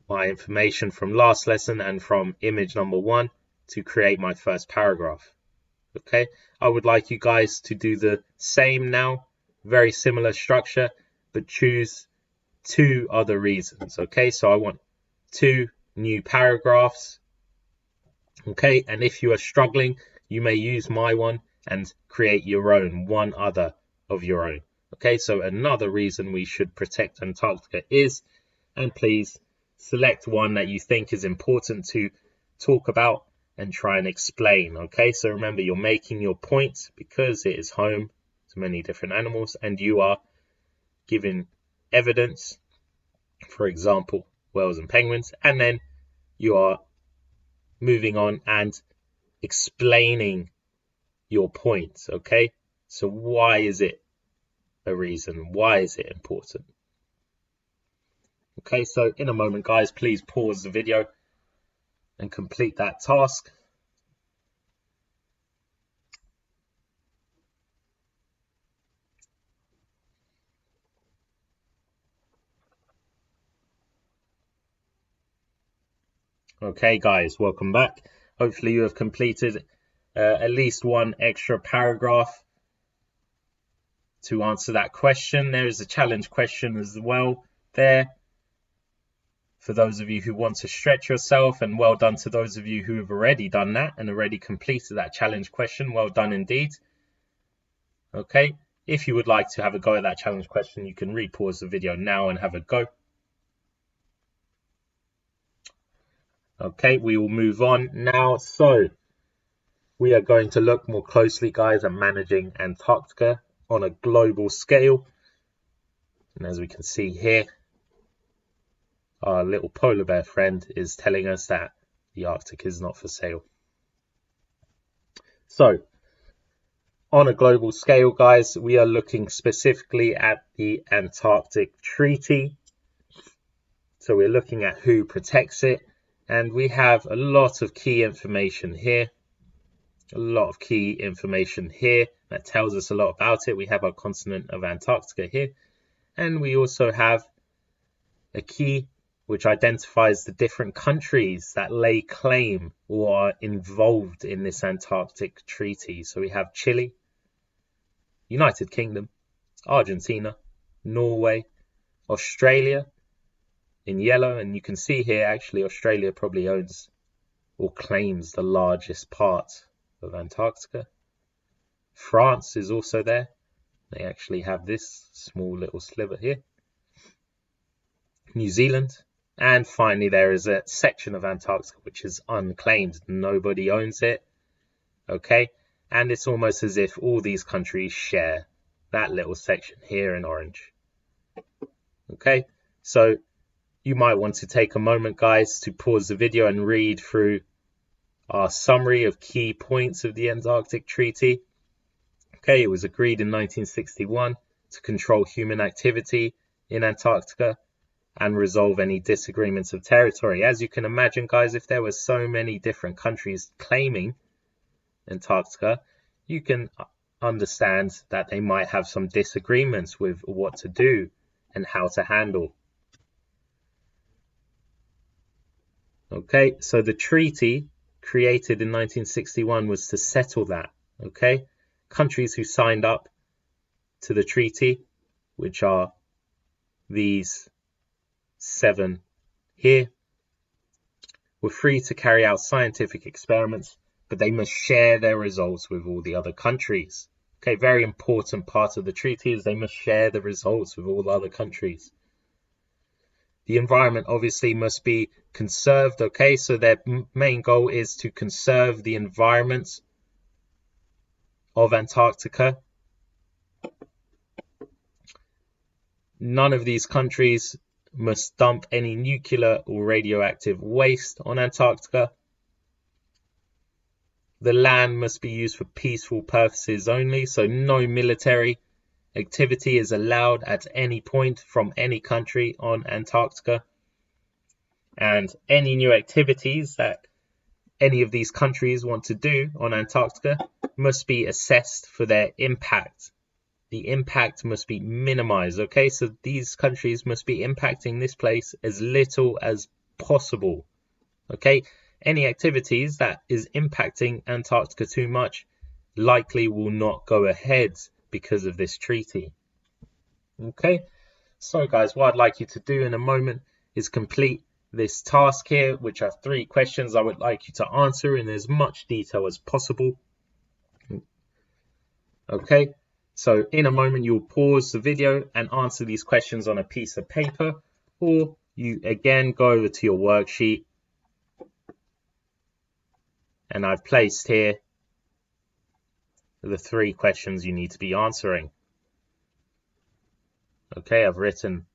my information from last lesson and from image number 1 to create my first paragraph. Okay, I would like you guys to do the same now, very similar structure, but choose 2 other reasons. Okay, so I want 2 new paragraphs. Okay, and if you are struggling, you may use my one and create your own, one other of your own. Okay, so another reason we should protect Antarctica is, and please select one that you think is important to talk about and try and explain. Okay, so remember, you're making your point because it is home to many different animals and you are giving evidence, for example, whales and penguins, and then you are moving on and explaining your point. Okay, so why is it a reason? Why is it important? Okay, so in a moment, guys, please pause the video and complete that task. Okay guys, welcome back. Hopefully you have completed at least one extra paragraph to answer that question. There is a challenge question as well there for those of you who want to stretch yourself, and well done to those of you who have already done that and already completed that challenge question. Well done indeed. Okay, if you would like to have a go at that challenge question, you can re-pause the video now and have a go. Okay, we will move on now. So we are going to look more closely, guys, at managing Antarctica on a global scale. And as we can see here, our little polar bear friend is telling us that the Arctic is not for sale. So on a global scale, guys, we are looking specifically at the Antarctic Treaty. So we're looking at who protects it, and we have a lot of key information here. A lot of key information here that tells us a lot about it. We have our continent of Antarctica here, and we also have a key which identifies the different countries that lay claim or are involved in this Antarctic Treaty. So we have Chile, United Kingdom, Argentina, Norway, Australia in yellow, and you can see here actually Australia probably owns or claims the largest part of Antarctica. France is also there. They actually have this small little sliver here. New Zealand, and finally there is a section of Antarctica which is unclaimed. Nobody owns it. Okay, and it's almost as if all these countries share that little section here in orange. Okay, so you might want to take a moment, guys, to pause the video and read through our summary of key points of the Antarctic Treaty. Okay, it was agreed in 1961 to control human activity in Antarctica and resolve any disagreements of territory. As you can imagine, guys, if there were so many different countries claiming Antarctica, you can understand that they might have some disagreements with what to do and how to handle. Okay, so the treaty created in 1961 was to settle that. Okay, countries who signed up to the treaty, which are these 7 here, were free to carry out scientific experiments, but they must share their results with all the other countries. Okay, very important part of the treaty is they must share the results with all other countries. The environment obviously must be conserved. Okay, so their main goal is to conserve the environment of Antarctica. None of these countries must dump any nuclear or radioactive waste on Antarctica. The land must be used for peaceful purposes only, so no military activity is allowed at any point from any country on Antarctica. And any new activities that any of these countries want to do on Antarctica must be assessed for their impact. The impact must be minimized. Okay, so these countries must be impacting this place as little as possible. Okay, any activities that is impacting Antarctica too much likely will not go ahead because of this treaty. Okay, so guys, what I'd like you to do in a moment is complete this task here, which are 3 questions I would like you to answer in as much detail as possible. Okay, so in a moment you'll pause the video and answer these questions on a piece of paper, or you again go over to your worksheet, and I've placed here the 3 questions you need to be answering. Okay, I've written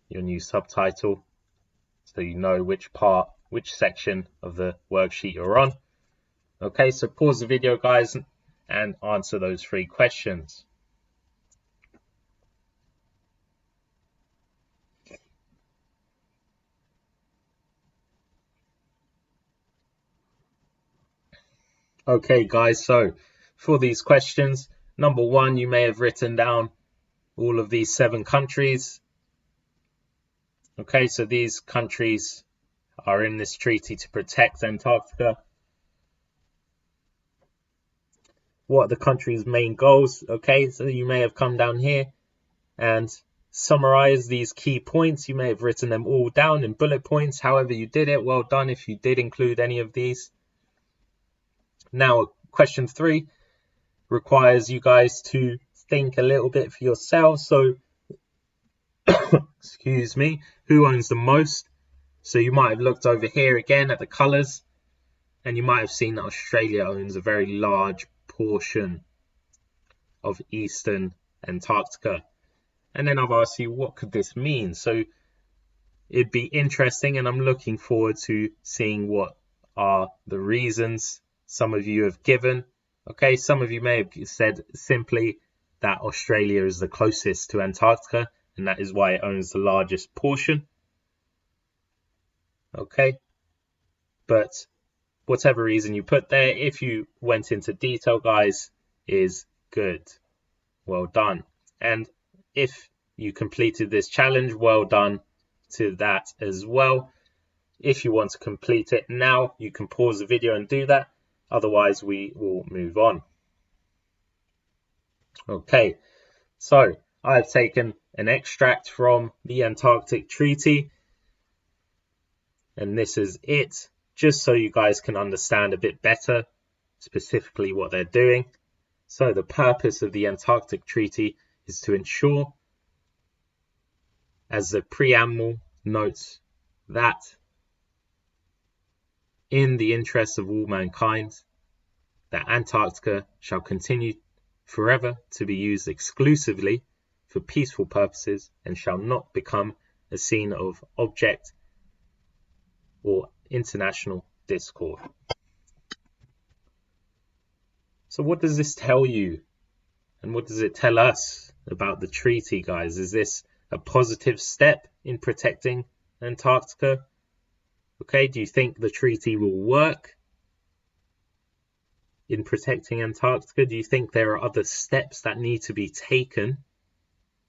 your new subtitle so you know which section of the worksheet you're on. Okay, so pause the video, guys, and answer those 3 questions. Okay, guys, so for these questions, number 1, you may have written down all of these 7 countries. Okay, so these countries are in this treaty to protect Antarctica. What are the country's main goals? Okay, so you may have come down here and summarize these key points. You may have written them all down in bullet points. However you did it, well done if you did include any of these. Now, question 3 requires you guys to think a little bit for yourselves. So, excuse me, who owns the most? So you might have looked over here again at the colours, and you might have seen that Australia owns a very large portion of eastern Antarctica. And then I've asked you, what could this mean? So it'd be interesting, and I'm looking forward to seeing what are the reasons some of you have given. Okay, some of you may have said simply that Australia is the closest to Antarctica, and that is why it owns the largest portion. Okay, but whatever reason you put there, if you went into detail, guys, is good. Well done. And if you completed this challenge, well done to that as well. If you want to complete it now, you can pause the video and do that. Otherwise, we will move on. Okay, so I've taken an extract from the Antarctic Treaty, and this is it, just so you guys can understand a bit better specifically what they're doing. So the purpose of the Antarctic Treaty is to ensure, as the preamble notes, that in the interests of all mankind, that Antarctica shall continue forever to be used exclusively for peaceful purposes and shall not become a scene of object or international discord. So what does this tell you? And what does it tell us about the treaty, guys? Is this a positive step in protecting Antarctica? Okay, do you think the treaty will work in protecting Antarctica? Do you think there are other steps that need to be taken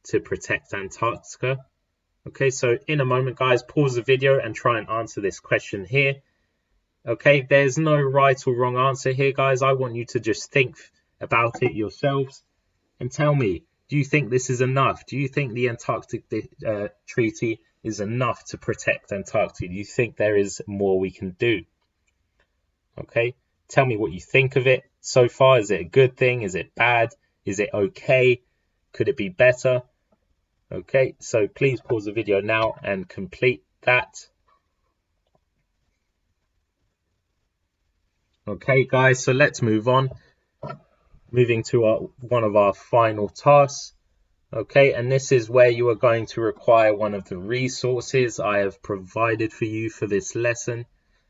to protect Antarctica? Okay, so in a moment, guys, pause the video and try and answer this question here. Okay, there's no right or wrong answer here, guys. I want you to just think about it yourselves and tell me, do you think this is enough? Do you think the Antarctic Treaty is enough to protect Antarctica? Do you think there is more we can do? Okay, tell me what you think of it so far. Is it a good thing? Is it bad? Is it okay? Could it be better? Okay, so please pause the video now and complete that. Okay, guys, so let's move on. Moving to one of our final tasks. Okay, and this is where you are going to require one of the resources I have provided for you for this lesson.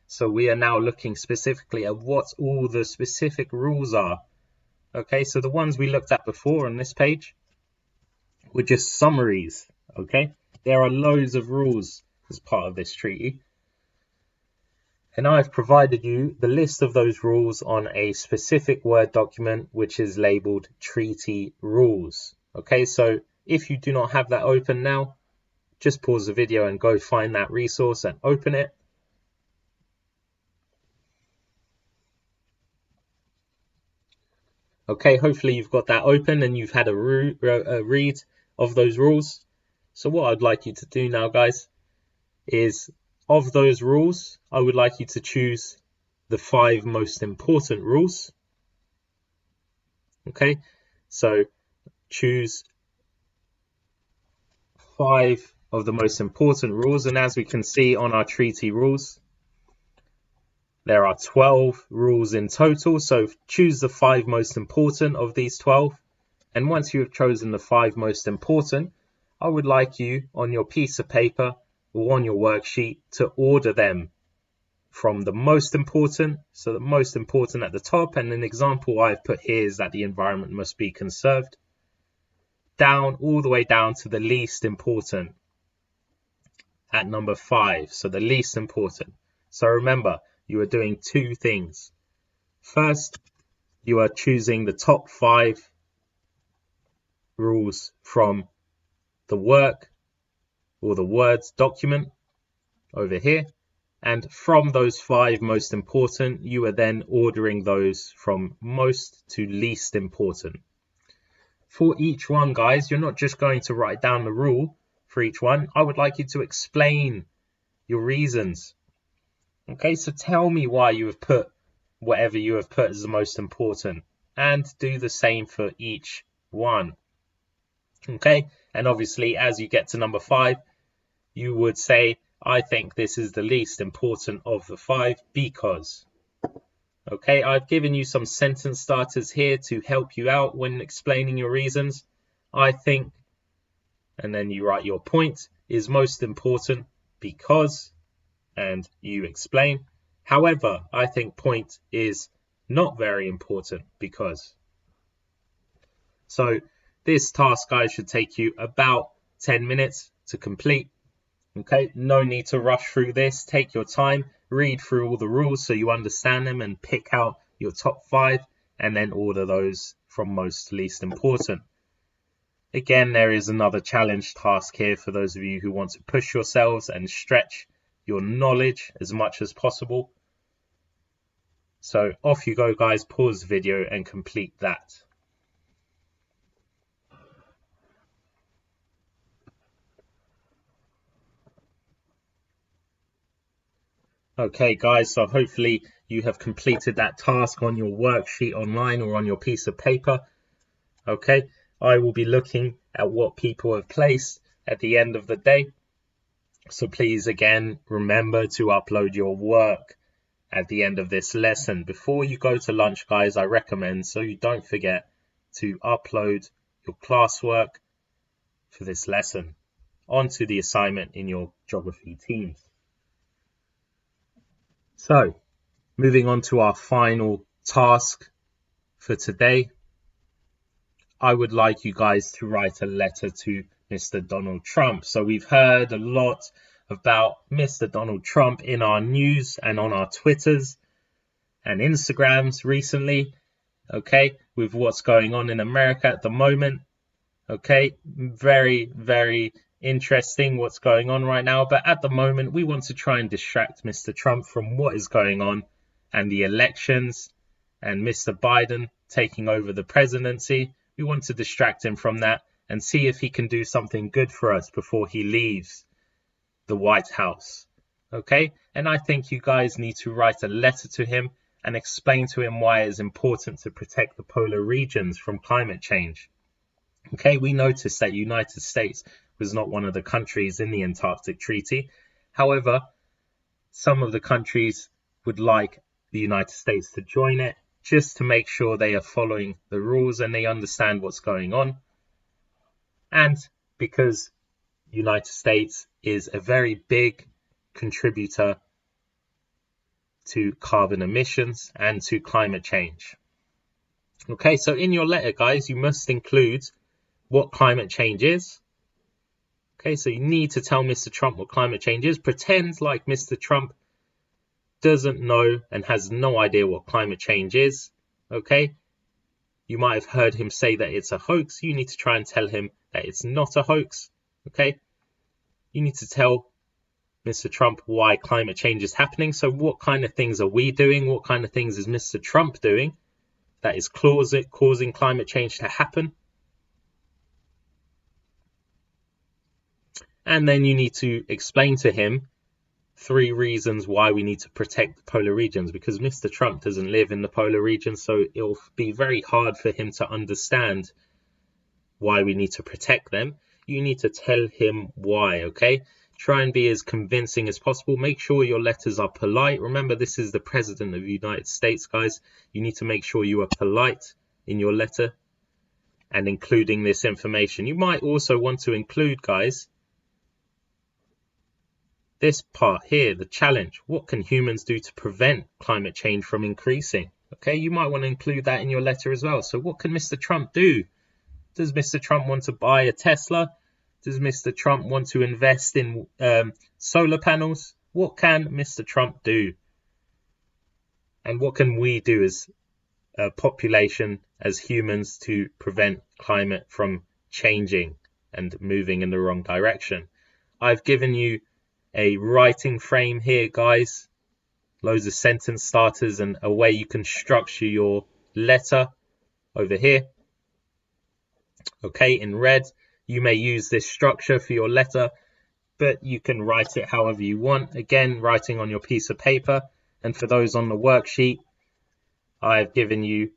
So we are now looking specifically at what all the specific rules are. Okay, so the ones we looked at before on this page were just summaries. Okay, there are loads of rules as part of this treaty. And I've provided you the list of those rules on a specific Word document, which is labeled Treaty Rules. Okay, so if you do not have that open now, just pause the video and go find that resource and open it. Okay, hopefully you've got that open and you've had a read of those rules. So what I'd like you to do now, guys, is of those rules, I would like you to choose the 5 most important rules. Okay, so choose 5 of the most important rules, and as we can see on our treaty rules, there are 12 rules in total, so choose the 5 most important of these 12. And once you have chosen the 5 most important, I would like you on your piece of paper or on your worksheet to order them from the most important, so the most important at the top, and an example I've put here is that the environment must be conserved, down all the way down to the least important at number 5, so the least important. So remember, you are doing 2 things. First, you are choosing the top 5 rules from the work or the words document over here, And from those 5 most important, you are then ordering those from most to least important. For each one, guys, you're not just going to write down the rule for each one. I would like you to explain your reasons. Okay, so tell me why you have put whatever you have put as the most important, and do the same for each one. Okay, and obviously as you get to number 5, you would say, I think this is the least important of the 5 because. Okay, I've given you some sentence starters here to help you out when explaining your reasons. I think, and then you write your point, is most important because, and you explain. However, I think point is not very important because. So this task, guys, should take you about 10 minutes to complete. Okay, no need to rush through this. Take your time, read through all the rules so you understand them and pick out your top 5 and then order those from most to least important. Again, there is another challenge task here for those of you who want to push yourselves and stretch your knowledge as much as possible. So off you go, guys. Pause the video and complete that. Okay, guys, so hopefully you have completed that task on your worksheet online or on your piece of paper. Okay, I will be looking at what people have placed at the end of the day. So please, again, remember to upload your work at the end of this lesson. Before you go to lunch, guys, I recommend, so you don't forget, to upload your classwork for this lesson onto the assignment in your geography teams. So, moving on to our final task for today, I would like you guys to write a letter to Mr. Donald Trump. So we've heard a lot about Mr. Donald Trump in our news and on our Twitters and Instagrams recently, okay, with what's going on in America at the moment. Okay, very, very interesting what's going on right now. But at the moment, we want to try and distract Mr. Trump from what is going on and the elections and Mr. Biden taking over the presidency. We want to distract him from that and see if he can do something good for us before he leaves the White House. Okay, and I think you guys need to write a letter to him and explain to him why it is important to protect the polar regions from climate change. Okay, we noticed that the United States was not one of the countries in the Antarctic Treaty. However, some of the countries would like the United States to join it just to make sure they are following the rules and they understand what's going on. And because the United States is a very big contributor to carbon emissions and to climate change. Okay, so in your letter, guys, you must include what climate change is. Okay, so you need to tell Mr. Trump what climate change is. Pretend like Mr. Trump doesn't know and has no idea what climate change is. Okay, you might have heard him say that it's a hoax. You need to try and tell him that it's not a hoax. Okay, you need to tell Mr. Trump why climate change is happening. So what kind of things are we doing? What kind of things is Mr. Trump doing that is causing climate change to happen? And then you need to explain to him 3 reasons why we need to protect the polar regions, because Mr. Trump doesn't live in the polar regions, so it'll be very hard for him to understand why we need to protect them. You need to tell him why, okay? Try and be as convincing as possible. Make sure your letters are polite. Remember, this is the President of the United States, guys. You need to make sure you are polite in your letter and including this information. You might also want to include, guys, this part here, the challenge. What can humans do to prevent climate change from increasing? Okay, you might want to include that in your letter as well. So what can Mr. Trump do? Does Mr. Trump want to buy a Tesla? Does Mr. Trump want to invest in solar panels? What can Mr. Trump do? And what can we do as a population, as humans, to prevent climate from changing and moving in the wrong direction? I've given you a writing frame here, guys. Loads of sentence starters and a way you can structure your letter over here. Okay, in red, you may use this structure for your letter, but you can write it however you want. Again, writing on your piece of paper. And for those on the worksheet, I've given you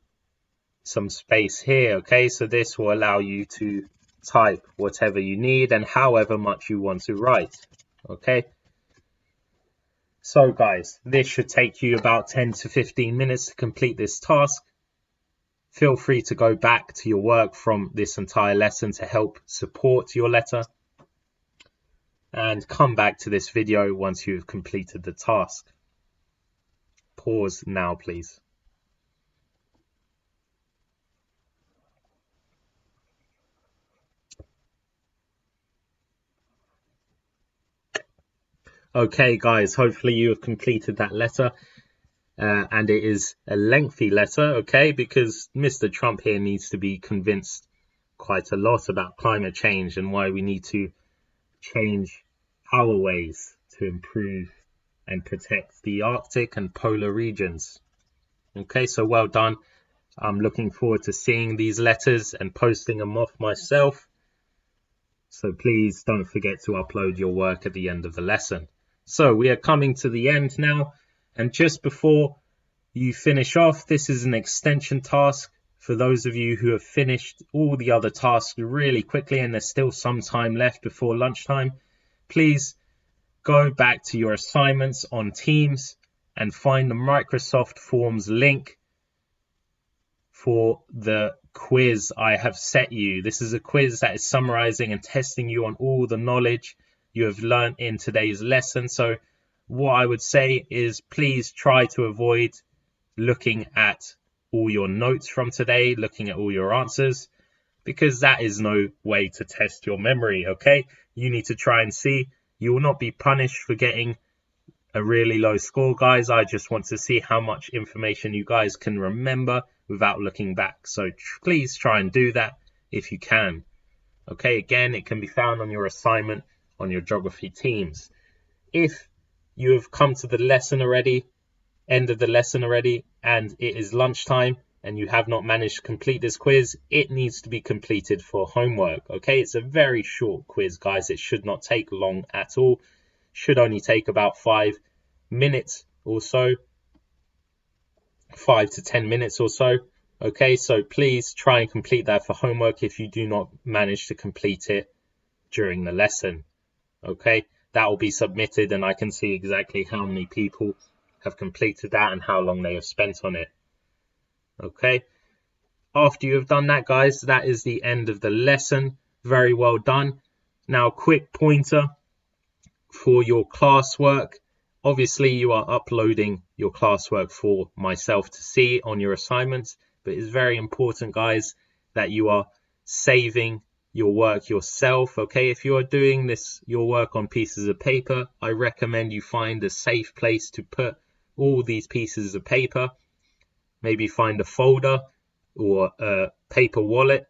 some space here. Okay, so this will allow you to type whatever you need and however much you want to write. Okay, so guys, this should take you about 10 to 15 minutes to complete this task. Feel free to go back to your work from this entire lesson to help support your letter, and come back to this video once you've completed the task. Pause now, please. Okay guys, hopefully you have completed that letter, and it is a lengthy letter, okay, because Mr. Trump here needs to be convinced quite a lot about climate change and why we need to change our ways to improve and protect the Arctic and polar regions. Okay, so well done. I'm looking forward to seeing these letters and posting them off myself. So please don't forget to upload your work at the end of the lesson. So we are coming to the end now, and just before you finish off, this is an extension task for those of you who have finished all the other tasks really quickly and there's still some time left before lunchtime. Please go back to your assignments on Teams and find the Microsoft Forms link for the quiz I have set you. This is a quiz that is summarizing and testing you on all the knowledge you have learned in today's lesson. So what I would say is please try to avoid looking at all your notes from today, looking at all your answers, because that is no way to test your memory. Okay, you need to try and see. You will not be punished for getting a really low score, guys. I just want to see how much information you guys can remember without looking back. So please try and do that if you can. Okay, again, it can be found on your assignment on your geography teams. If you have come to the lesson already, end of the lesson already, and it is lunchtime and you have not managed to complete this quiz, it needs to be completed for homework. Okay, it's a very short quiz, guys. It should not take long at all. Should only take about 5 minutes or so, 5 to 10 minutes or so. Okay, so please try and complete that for homework if you do not manage to complete it during the lesson. Okay, that will be submitted and I can see exactly how many people have completed that and how long they have spent on it. Okay, after you have done that, guys, that is the end of the lesson. Very well done. Now, quick pointer for your classwork. Obviously, you are uploading your classwork for myself to see on your assignments, but it's very important, guys, that you are saving your work yourself. Okay, if you are doing your work on pieces of paper, I recommend you find a safe place to put all these pieces of paper. Maybe find a folder or a paper wallet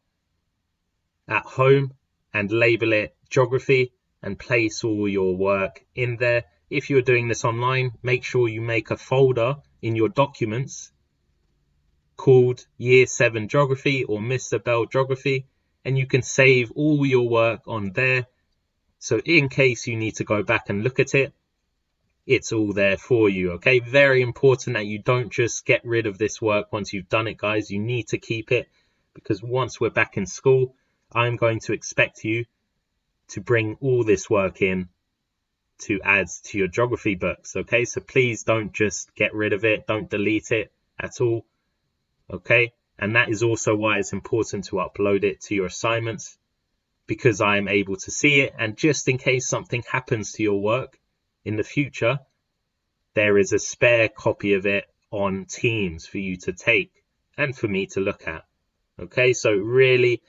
at home and label it geography and place all your work in there. If you're doing this online, make sure you make a folder in your documents called Year 7 Geography or Mr. Bell Geography, and you can save all your work on there. So in case you need to go back and look at it, it's all there for you. Okay, very important that you don't just get rid of this work once you've done it, guys. You need to keep it, because once we're back in school, I'm going to expect you to bring all this work in to add to your geography books. Okay, so please don't just get rid of it, don't delete it at all. Okay, and that is also why it's important to upload it to your assignments, because I am able to see it, and just in case something happens to your work in the future, there is a spare copy of it on Teams for you to take and for me to look at. Okay, so really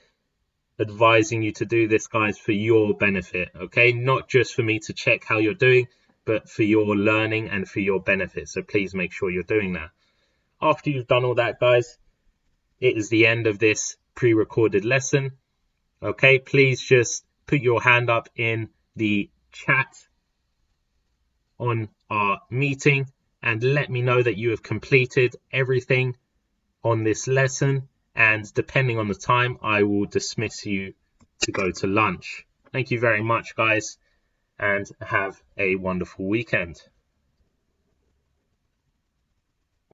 advising you to do this, guys, for your benefit. Okay, not just for me to check how you're doing, but for your learning and for your benefit. So please make sure you're doing that. After you've done all that, guys, it is the end of this pre-recorded lesson. Okay, please just put your hand up in the chat on our meeting and let me know that you have completed everything on this lesson, and depending on the time, I will dismiss you to go to lunch. Thank you very much, guys, and have a wonderful weekend.